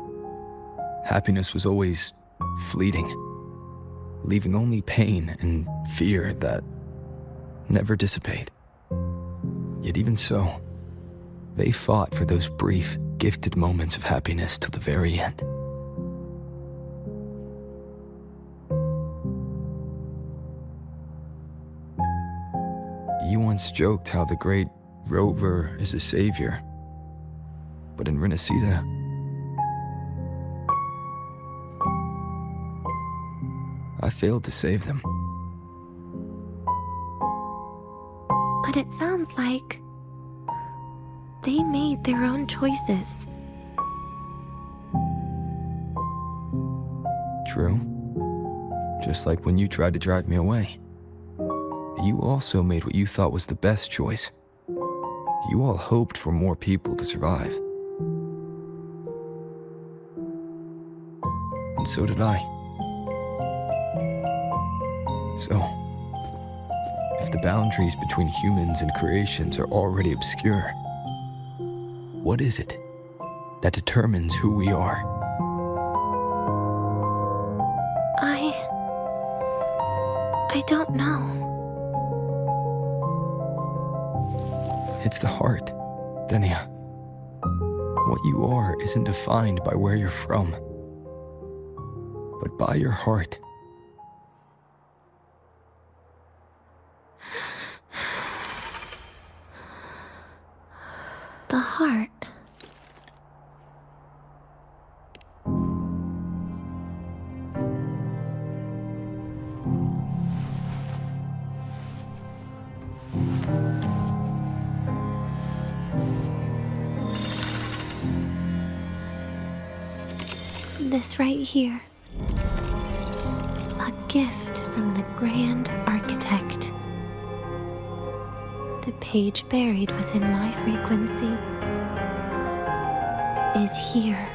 happiness was always fleeting, leaving only pain and fear that never dissipate. Yet even so, they fought for those brief, gifted moments of happiness till the very end. You once joked how the great Rover is a savior, but in Renacida, I failed to save them. But it sounds like they made their own choices. True. Just like when you tried to drive me away. You also made what you thought was the best choice. You all hoped for more people to survive. And so did I. So, if the boundaries between humans and creations are already obscure, what is it that determines who we are? I don't know. It's the heart, Denia. What you are isn't defined by where you're from, but by your heart. The heart. This right here. A gift from the Grand Architect. The page buried within my frequency is here.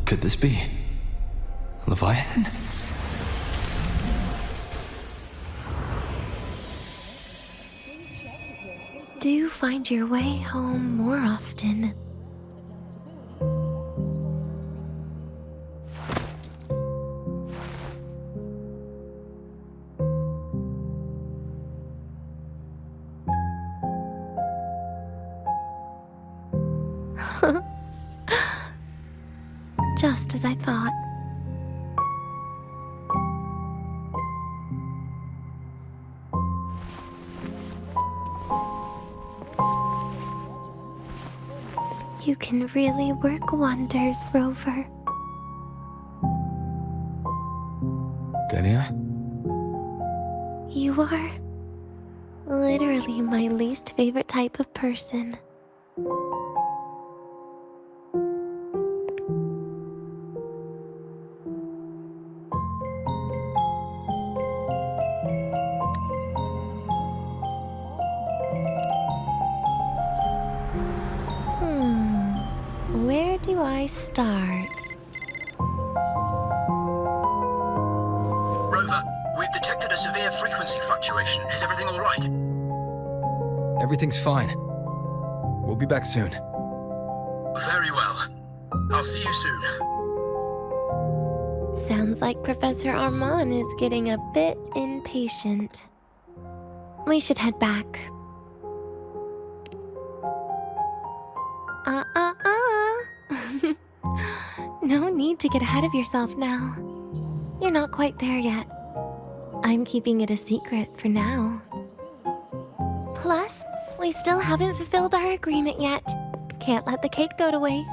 Could this be Leviathan? Do you find your way home more often? just as I thought. You can really work wonders, Rover. Denia? You are literally my least favorite type of person. Where do I start? Rover, we've detected a severe frequency fluctuation. Is everything all right? Everything's fine. We'll be back soon. Very well. I'll see you soon. Sounds like Professor Armand is getting a bit impatient. We should head back. No need to get ahead of yourself now. You're not quite there yet. I'm keeping it a secret for now. Plus, we still haven't fulfilled our agreement yet. Can't let the cake go to waste.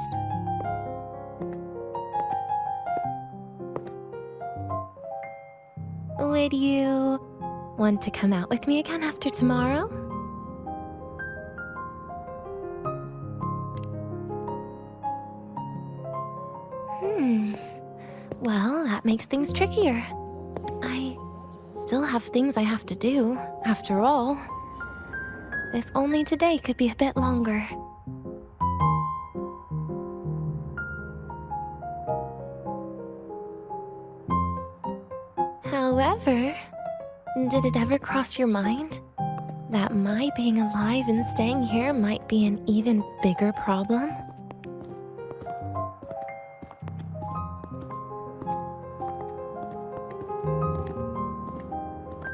Would you want to come out with me again after tomorrow? Well, that makes things trickier. I still have things I have to do, after all. If only today could be a bit longer. However, did it ever cross your mind that my being alive and staying here might be an even bigger problem?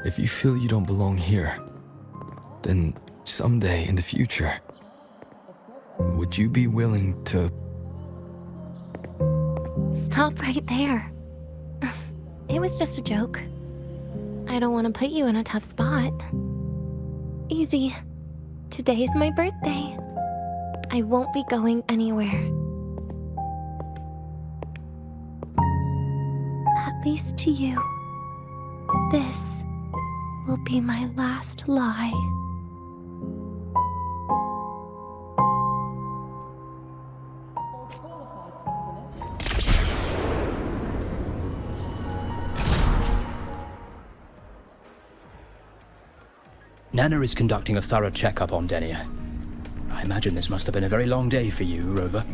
If you feel you don't belong here, then someday in the future, would you be willing to... Stop right there. It was just a joke. I don't want to put you in a tough spot. Easy. Today's my birthday. I won't be going anywhere. At least to you. This will be my last lie. Nana is conducting a thorough checkup on Denia. I imagine this must have been a very long day for you, Rover.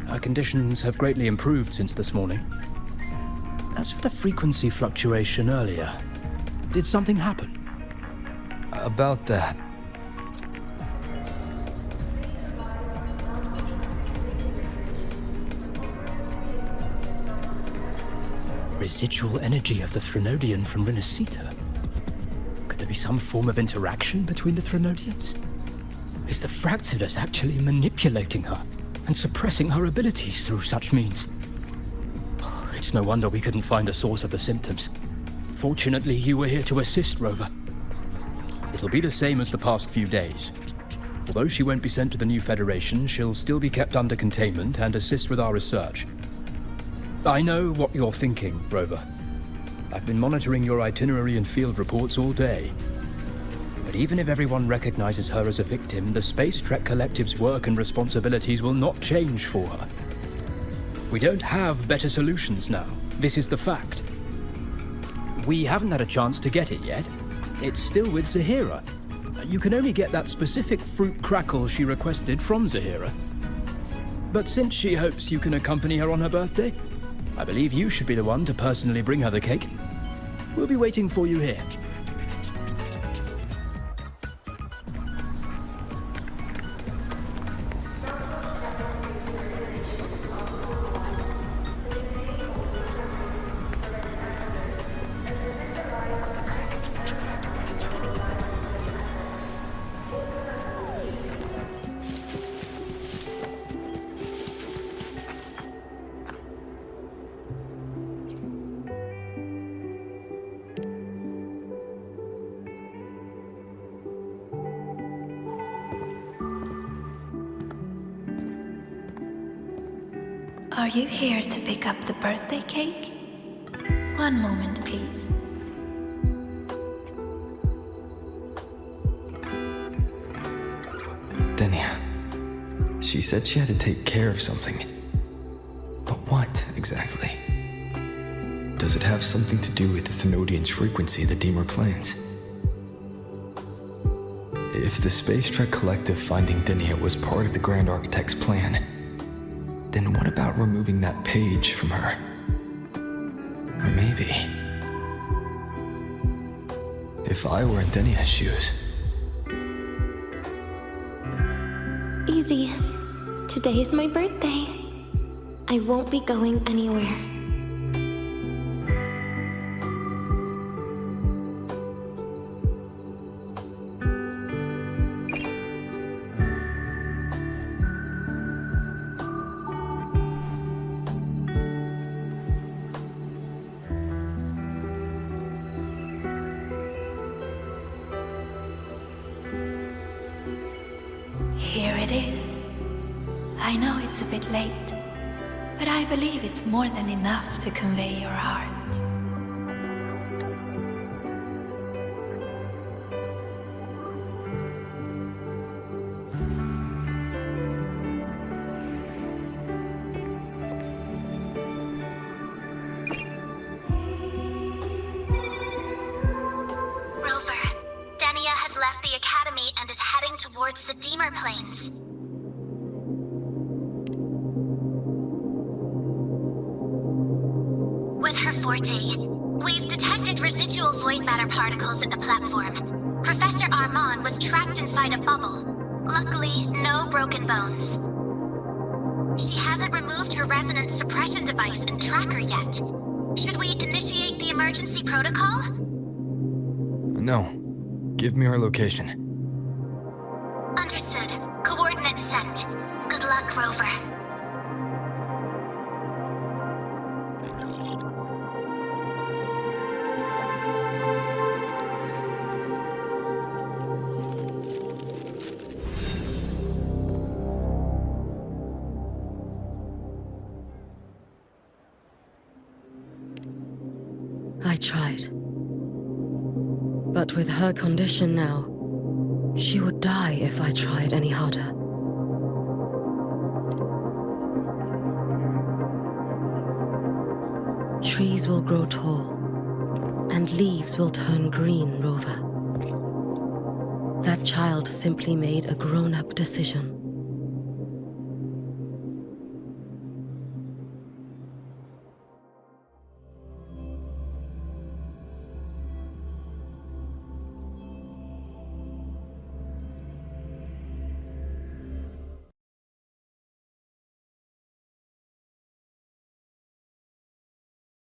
Her conditions have greatly improved since this morning. As for the frequency fluctuation earlier, did something happen? About that. Residual energy of the Threnodian from Renacita. Could there be some form of interaction between the Threnodians? Is the Fractidus actually manipulating her and suppressing her abilities through such means? It's no wonder we couldn't find a source of the symptoms. Fortunately, you were here to assist, Rover. It'll be the same as the past few days. Although she won't be sent to the new Federation, she'll still be kept under containment and assist with our research. I know what you're thinking, Rover. I've been monitoring your itinerary and field reports all day. But even if everyone recognizes her as a victim, the Space Trek Collective's work and responsibilities will not change for her. We don't have better solutions now. This is the fact. We haven't had a chance to get it yet. It's still with Zahira. You can only get that specific fruit crackle she requested from Zahira. But since she hopes you can accompany her on her birthday, I believe you should be the one to personally bring her the cake. We'll be waiting for you here. Are you here to pick up the birthday cake? One moment, please. Denia. She said she had to take care of something. But what, exactly? Does it have something to do with the Thenodian's frequency the Deemer plans? If the Space Trek Collective finding Denia was part of the Grand Architect's plan, then what about removing that page from her? Or maybe... if I were in Denia's shoes... Easy. Today's my birthday. I won't be going anywhere. Here it is. I know it's a bit late, but I believe it's more than enough to convey your heart. Rover, Denia has left the Academy and is heading towards the Deemer Plains. With her forte, we've detected residual void matter particles at the platform. Professor Armand was trapped inside a bubble. Luckily, no broken bones. She hasn't removed her resonance suppression device and tracker yet. Should we initiate the emergency protocol? No. Give me her location. Understood. Coordinates sent. Good luck, Rover. I tried. But with her condition now, she would die if I tried any harder. Trees will grow tall, and leaves will turn green, Rover. That child simply made a grown-up decision.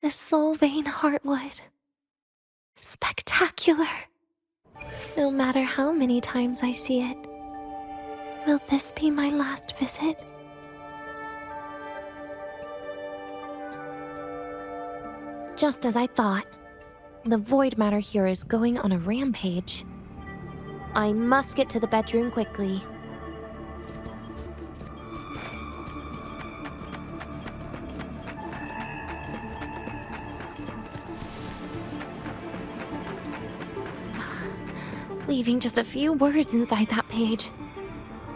The Soul Vein Heartwood. Spectacular. No matter how many times I see it. Will this be my last visit? Just as I thought. The void matter here is going on a rampage. I must get to the bedroom quickly. Leaving just a few words inside that page.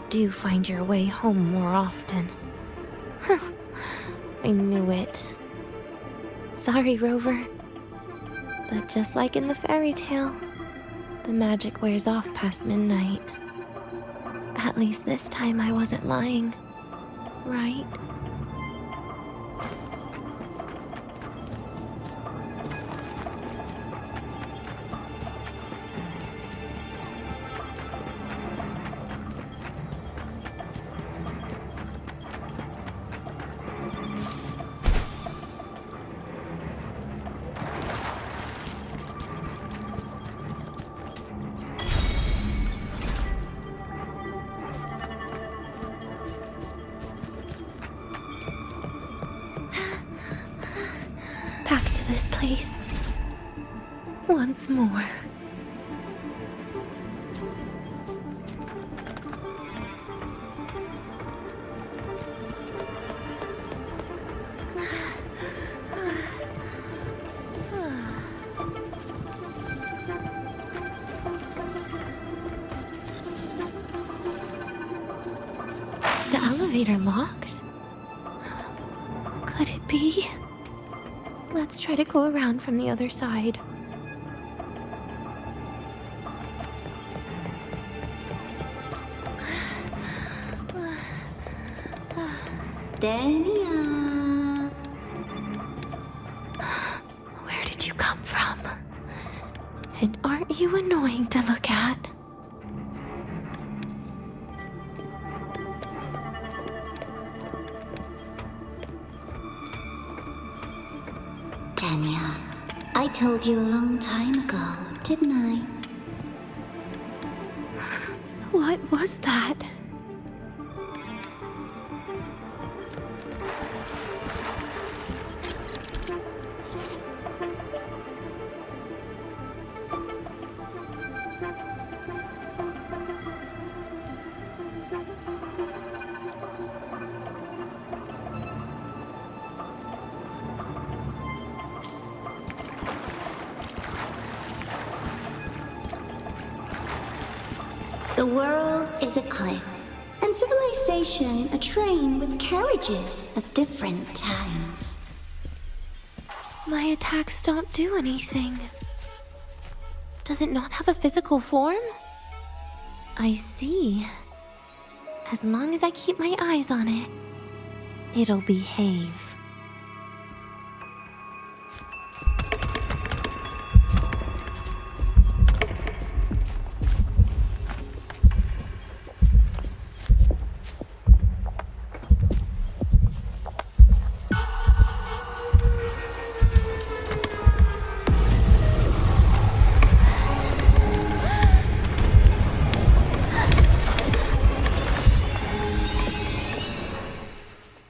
Do find your way home more often. I knew it. Sorry, Rover. But just like in the fairy tale, the magic wears off past midnight. At least this time I wasn't lying, right? Back to this place. Once more. elevator locked? Could it be? Let's try to go around from the other side. Dania. Where did you come from? And aren't you annoying to look at? Dania, I told you a long time ago, didn't I? What was that? The world is a cliff, and civilization a train with carriages of different times. My attacks don't do anything. Does it not have a physical form? I see. As long as I keep my eyes on it, it'll behave.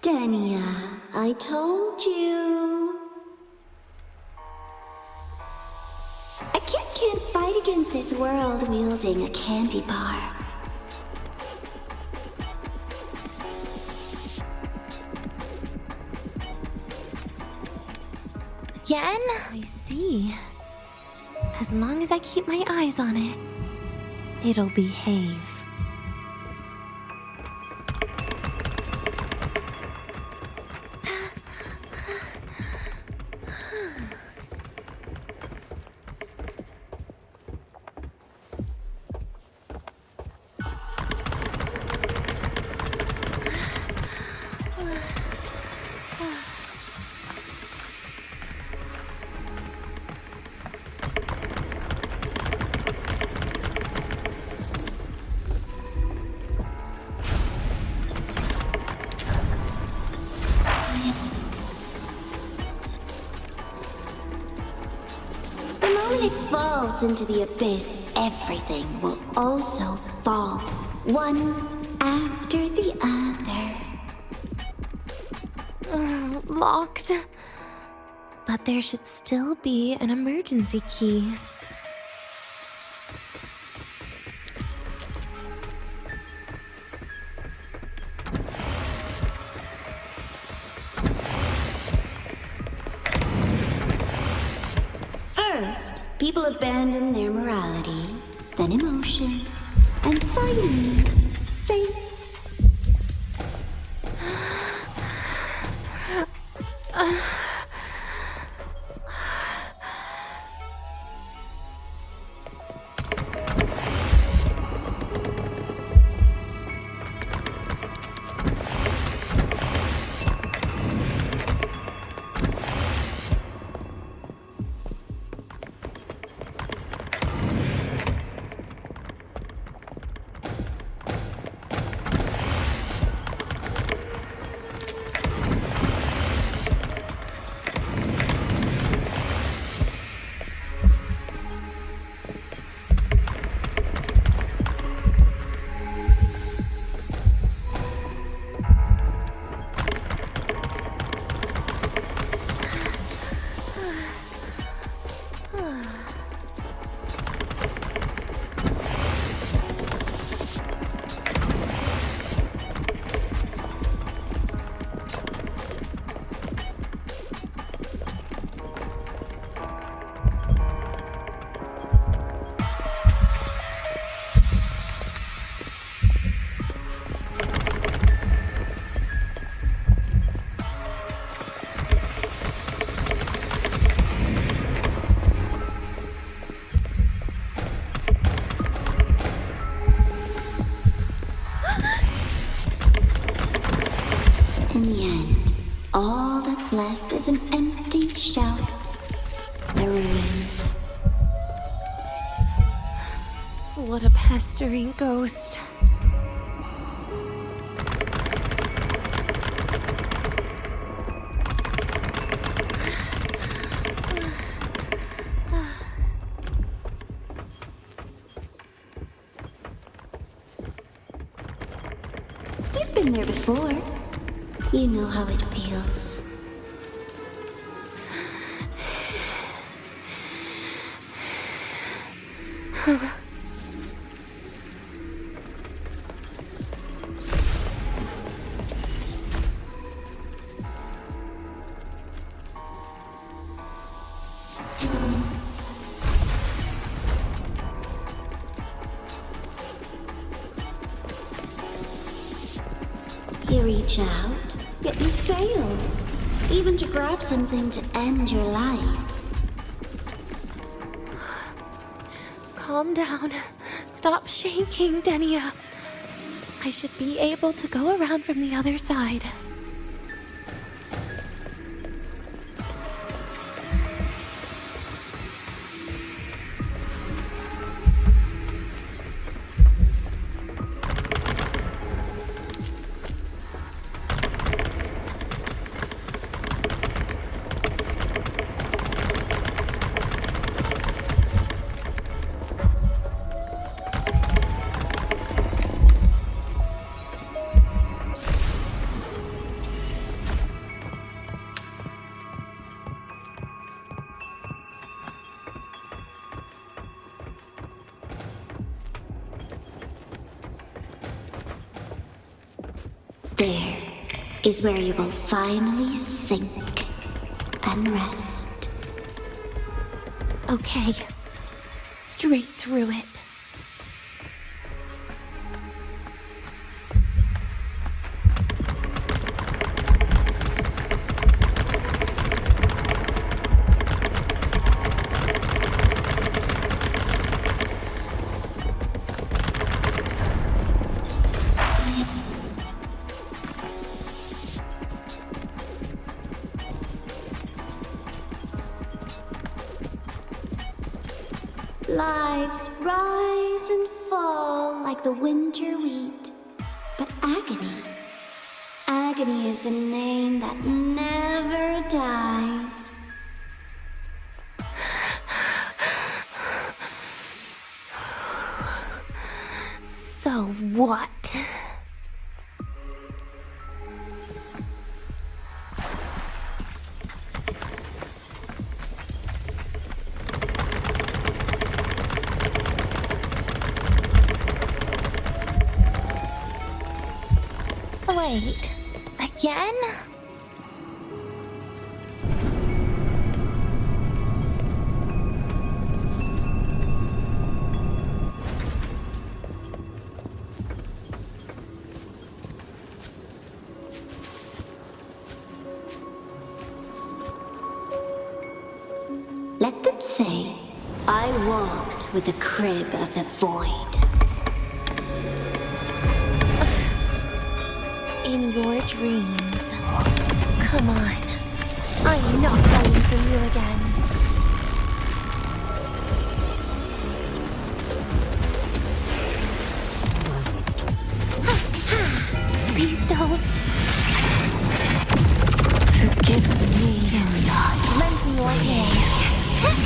Dania, I told you. A kid can't fight against this world wielding a candy bar. Again? I see. As long as I keep my eyes on it, it'll behave. When it falls into the abyss, everything will also fall, one after the other. Locked. But there should still be an emergency key. First, people abandon their morality, then emotions, and finally, faith. the end, all that's left is an empty shell. The ruins. What a pestering ghost. You've been there before. You know how it feels. You reach out, yet you fail. Even to grab something to end your life. Calm down. Stop shaking, Denia. I should be able to go around from the other side. There is where you will finally sink and rest. Okay. Straight through it. Lives rise and fall like the winter wheat. But agony, agony is the name that never dies. So what? Wait, again? Let them say, I walked with the crib of the void. In your dreams. Come on. I'm not running from you again. Please don't. Forgive me. Lend me your hand.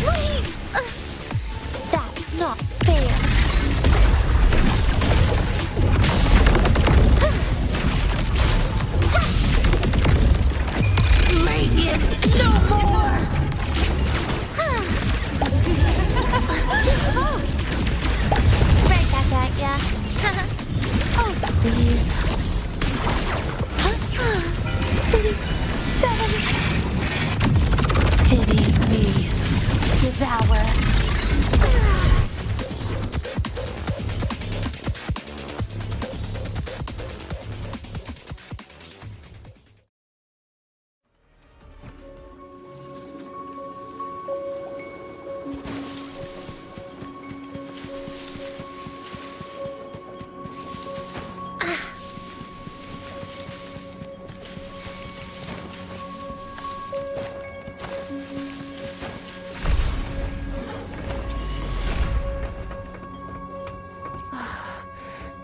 Wait! That's not fair. Radiance, no more! Too close! Right back at ya. Oh, please. Please, don't. Pity me. Devour.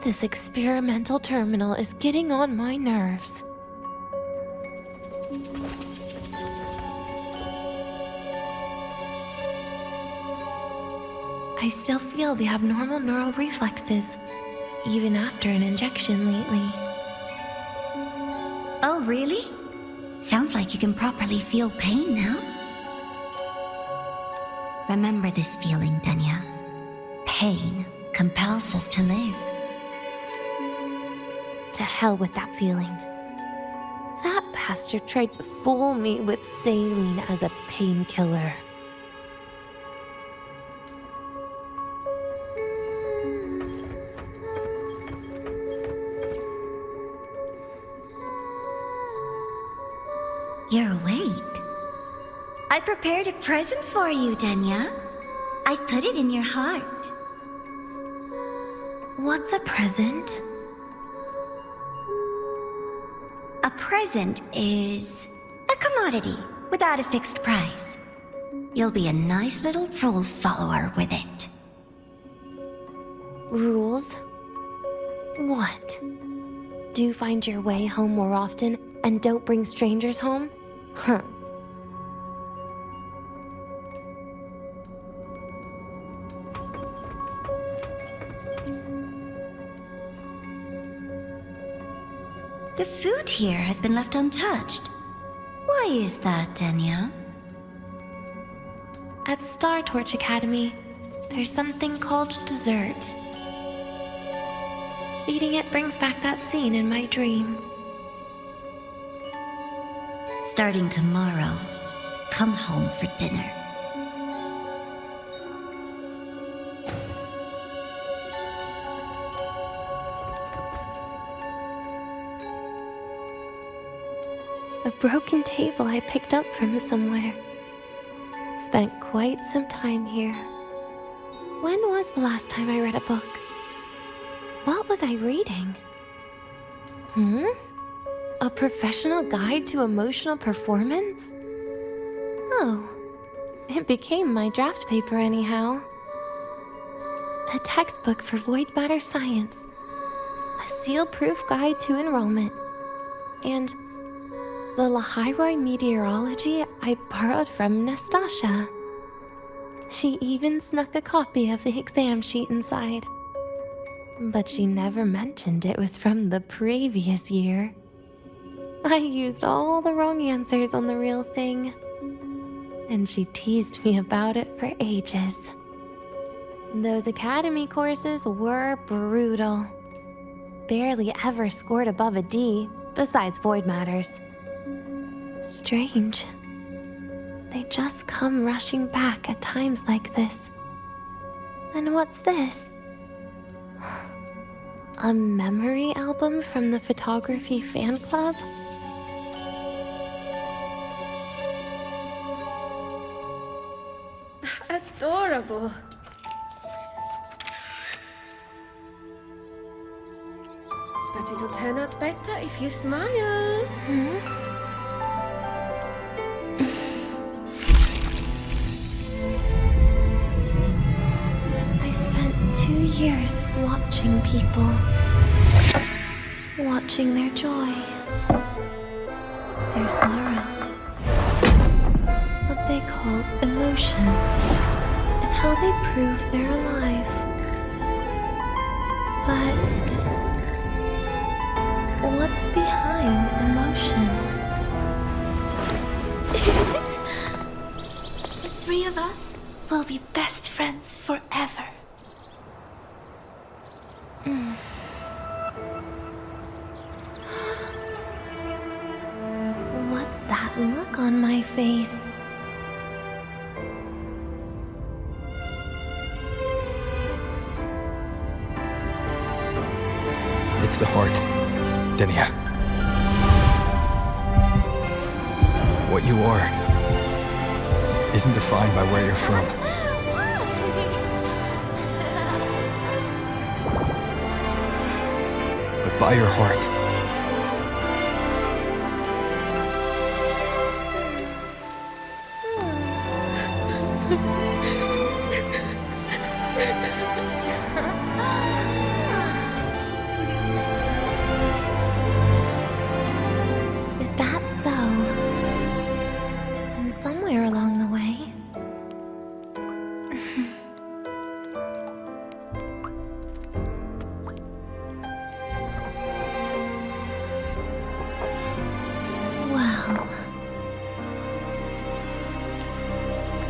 This experimental terminal is getting on my nerves. I still feel the abnormal neural reflexes, even after an injection lately. Oh, really? Sounds like you can properly feel pain now. Remember this feeling, Denya. Pain compels us to live. To hell with that feeling. That bastard tried to fool me with saline as a painkiller. You're awake. I prepared a present for you, Denya. I put it in your heart. What's a present? A present is a commodity without a fixed price. You'll be a nice little rule follower with it. Rules? What? Do find your way home more often and don't bring strangers home? Huh. The food here has been left untouched. Why is that, Denya? At Star Torch Academy, there's something called dessert. Eating it brings back that scene in my dream. Starting tomorrow, come home for dinner. A broken table I picked up from somewhere. Spent quite some time here. When was the last time I read a book? What was I reading? A professional guide to emotional performance? Oh, it became my draft paper anyhow. A textbook for void matter science. A seal-proof guide to enrollment. And the Lahai-Roi meteorology I borrowed from Nastasha. She even snuck a copy of the exam sheet inside. But she never mentioned it was from the previous year. I used all the wrong answers on the real thing. And she teased me about it for ages. Those academy courses were brutal. Barely ever scored above a D, besides void matters. Strange. They just come rushing back at times like this. And what's this? A memory album from the photography fan club? Adorable. But it'll turn out better if you smile. I spent 2 years watching people. Watching their joy. Their sorrow. What they call emotion is how they prove they're alive. But what's behind emotion? The three of us will be best friends forever. What's that look on my face? It's the heart, Denya. What you are isn't defined by where you're from. But by your heart.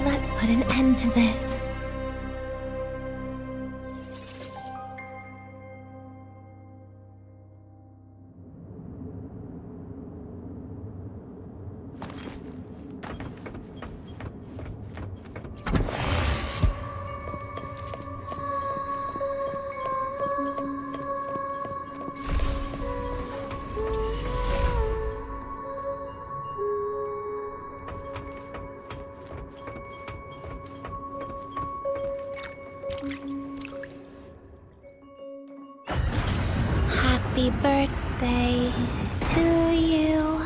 Let's put an end to this. Happy birthday to you.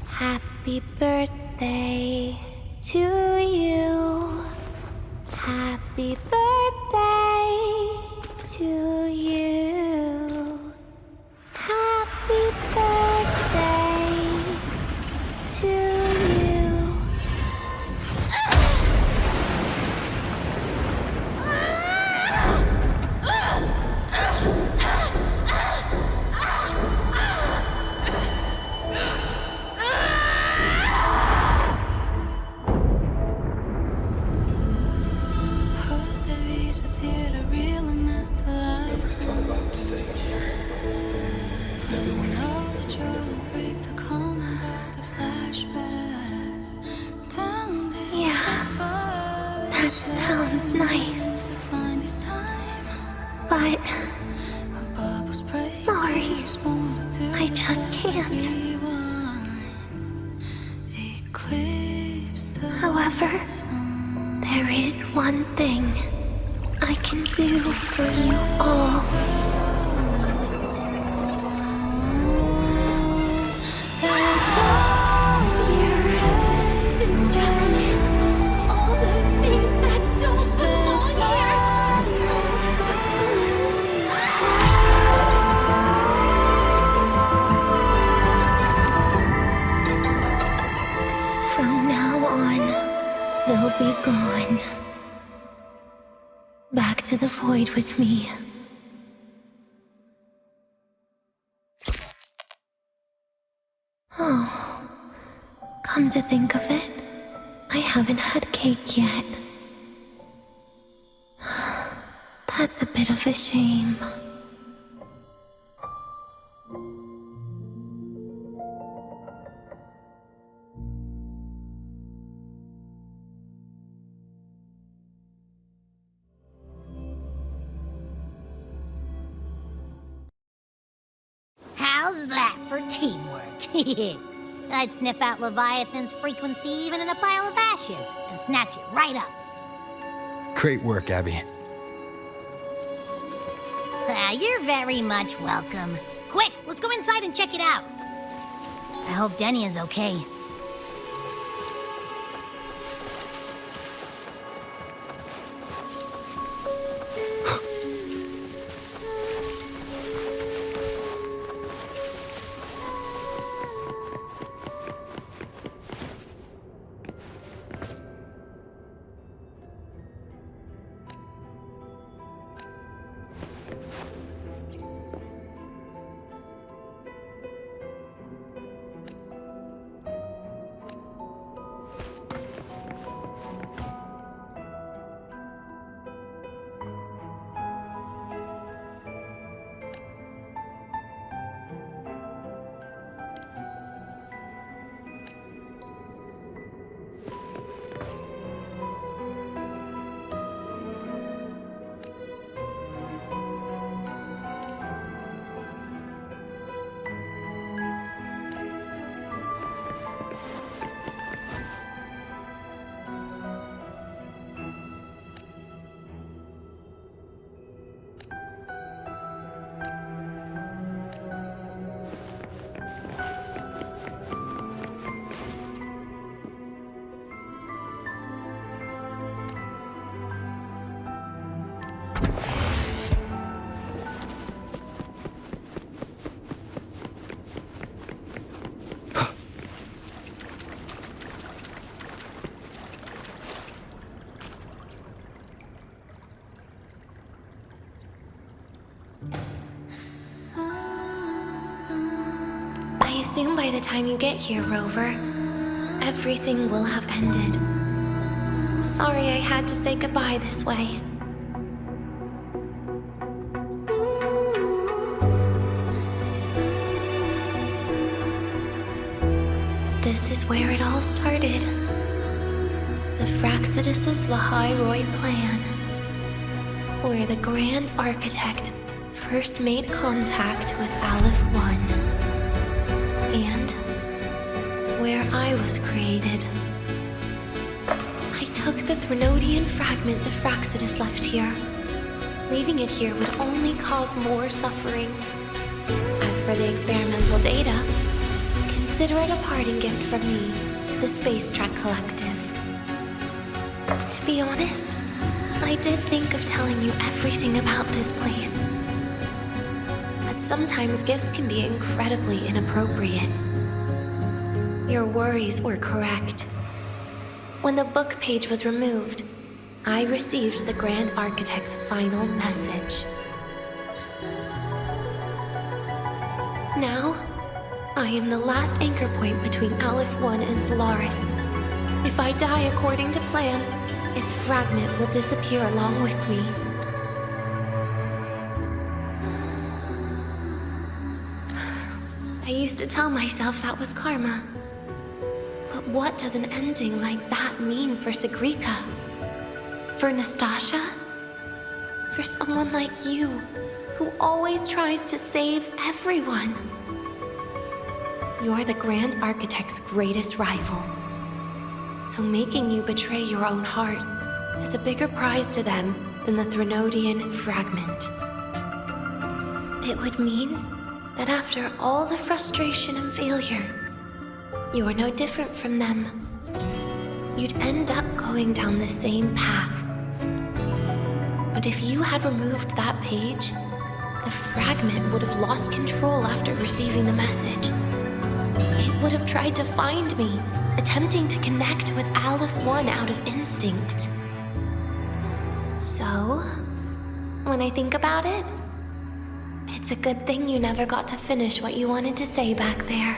Happy birthday to you. Happy birthday to you. Happy birthday to you. Nice. But sorry, I just can't. However, there is one thing I can do for you all. Destruction. All those things that don't belong here. From now on, they'll be gone. Back to the void with me. Oh, come to think of it, I haven't had cake yet. That's a bit of a shame. How's that for teamwork? I'd sniff out Leviathan's frequency even in a pile of ashes and snatch it right up. Great work, Abby. You're very much welcome. Quick, let's go inside and check it out. I hope Denny is okay. by the time you get here, Rover, everything will have ended. Sorry I had to say goodbye this way. This is where it all started. The Fraxidus' Lahai-Roi plan, where the Grand Architect first made contact with Aleph 1, and where I was created. I took the Threnodian fragment the Fraxidus left here. Leaving it here would only cause more suffering. As for the experimental data, consider it a parting gift from me to the Space Trek Collective. To be honest, I did think of telling you everything about this place. But sometimes gifts can be incredibly inappropriate. Your worries were correct. When the book page was removed, I received the Grand Architect's final message. Now, I am the last anchor point between Aleph 1 and Solaris. If I die according to plan, its fragment will disappear along with me. I used to tell myself that was karma. But what does an ending like that mean for Segrika? For Nastasha? For someone like you, who always tries to save everyone? You're the Grand Architect's greatest rival. So making you betray your own heart is a bigger prize to them than the Threnodian fragment. It would mean that after all the frustration and failure, you are no different from them. You'd end up going down the same path. But if you had removed that page, the fragment would have lost control after receiving the message. It would have tried to find me, attempting to connect with Aleph 1 out of instinct. So, when I think about it, it's a good thing you never got to finish what you wanted to say back there.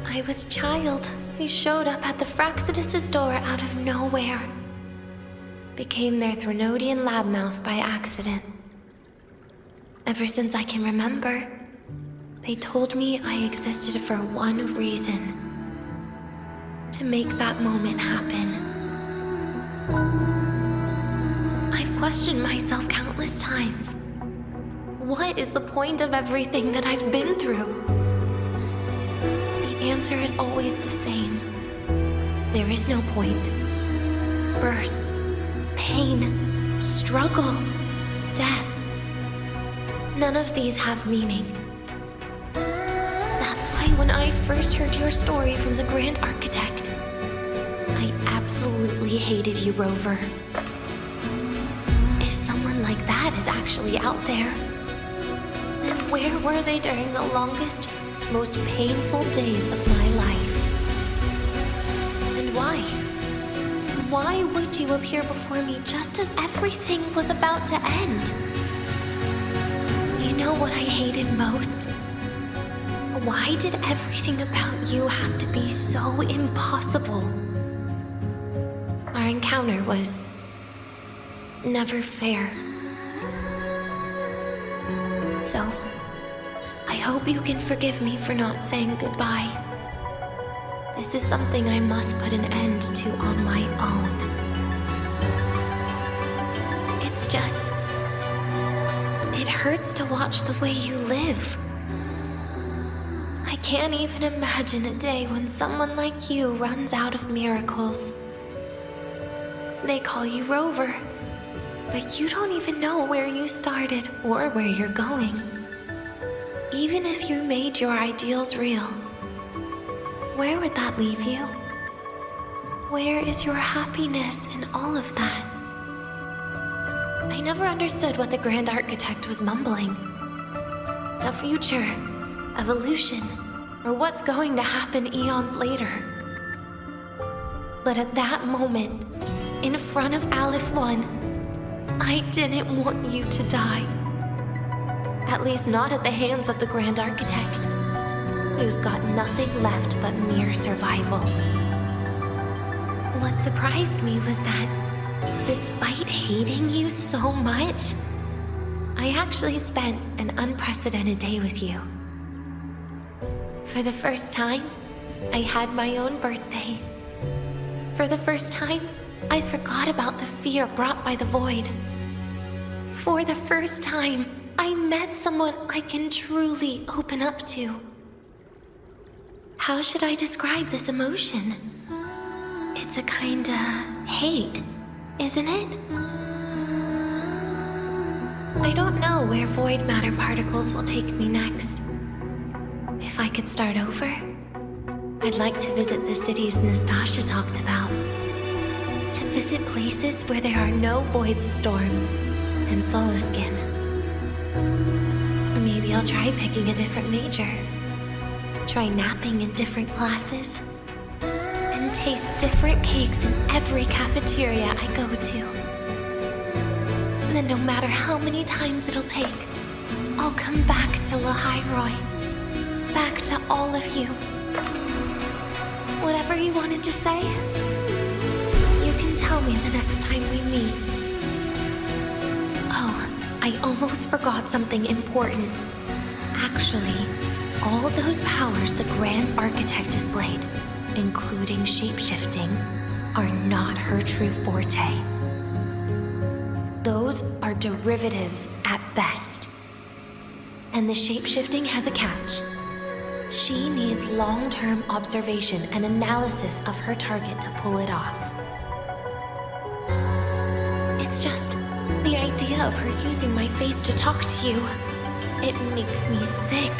I was a child who showed up at the Fraxidus' door out of nowhere. Became their Threnodian lab mouse by accident. Ever since I can remember, they told me I existed for one reason. To make that moment happen. I've questioned myself countless times. What is the point of everything that I've been through? The answer is always the same. There is no point. Birth, pain, struggle, death. None of these have meaning. That's why when I first heard your story from the Grand Architect, I absolutely hated you, Rover. If someone like that is actually out there, then where were they during the longest, most painful days of my life? And why? Why would you appear before me just as everything was about to end? You know what I hated most? Why did everything about you have to be so impossible? Our encounter was never fair. So, I hope you can forgive me for not saying goodbye. This is something I must put an end to on my own. It's just, it hurts to watch the way you live. I can't even imagine a day when someone like you runs out of miracles. They call you Rover, but you don't even know where you started or where you're going. Even if you made your ideals real, where would that leave you? Where is your happiness in all of that? I never understood what the Grand Architect was mumbling. The future, evolution, or what's going to happen eons later. But at that moment, in front of Aleph 1, I didn't want you to die. At least not at the hands of the Grand Architect, who's got nothing left but mere survival. What surprised me was that, despite hating you so much, I actually spent an unprecedented day with you. For the first time, I had my own birthday. For the first time, I forgot about the fear brought by the void. For the first time, I met someone I can truly open up to. How should I describe this emotion? It's a kinda hate, isn't it? I don't know where void matter particles will take me next. If I could start over, I'd like to visit the cities Nastasha talked about. To visit places where there are no void storms and Solaskin. Maybe I'll try picking a different major. Try napping in different classes. And taste different cakes in every cafeteria I go to. Then no matter how many times it'll take, I'll come back to Lahai-Roi. Back to all of you. Whatever you wanted to say, you can tell me the next time we meet. Oh, I almost forgot something important. Actually, all those powers the Grand Architect displayed, including shapeshifting, are not her true forte. Those are derivatives at best. And the shapeshifting has a catch. She needs long-term observation and analysis of her target to pull it off. It's just the idea of her using my face to talk to you. It makes me sick.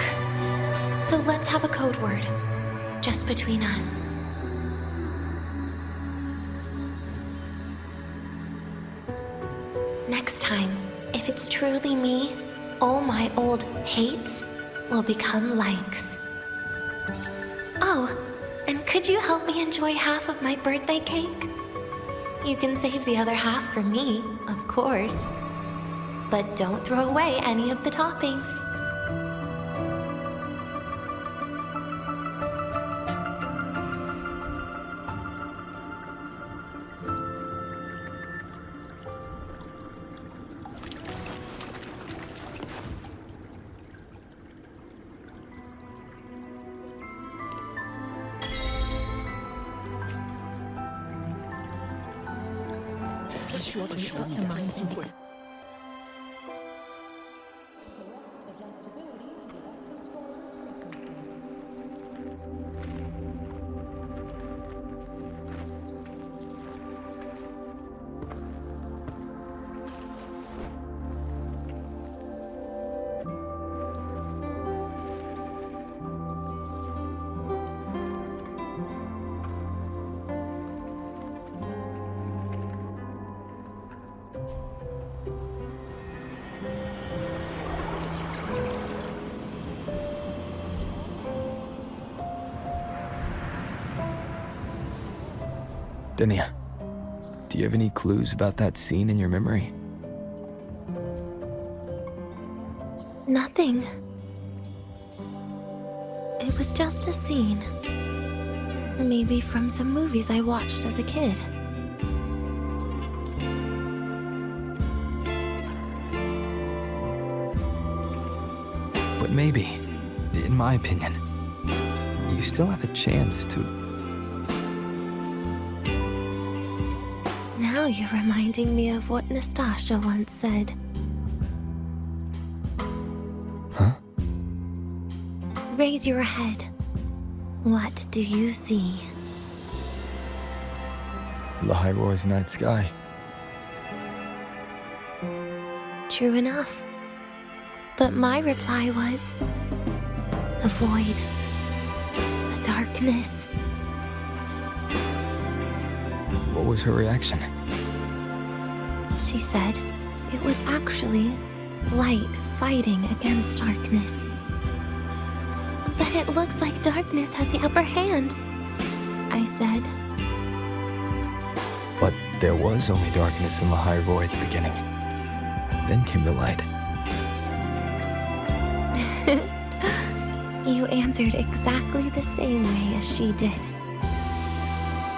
So let's have a code word, just between us. Next time, if it's truly me, all my old hates will become likes. Oh, and could you help me enjoy half of my birthday cake? You can save the other half for me, of course. But don't throw away any of the toppings. We've got the mind in it. Denia, do you have any clues about that scene in your memory? Nothing. It was just a scene. Maybe from some movies I watched as a kid. But maybe, in my opinion, you still have a chance to... Now you're reminding me of what Nastasha once said. Huh? Raise your head. What do you see? Lahai-Roi's night sky. True enough. But my reply was... the void. The darkness. What was her reaction? She said it was actually light fighting against darkness. But it looks like darkness has the upper hand, I said. But there was only darkness in Lahai-Roi at the beginning. Then came the light. You answered exactly the same way as she did.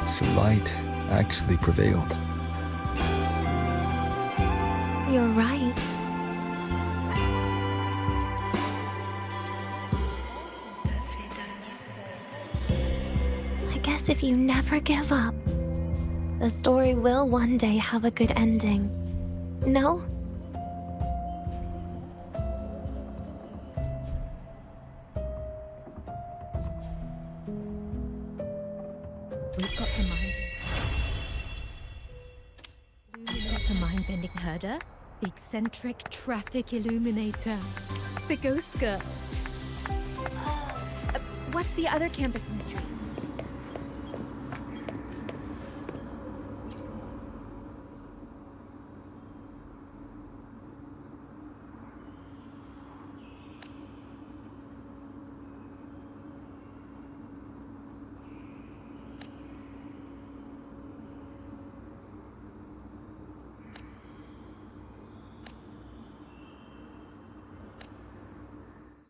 So light actually prevailed. You're right. I guess if you never give up, the story will one day have a good ending. No? We've got the mind-bending herder, the eccentric traffic illuminator, the ghost girl. What's the other campus mystery?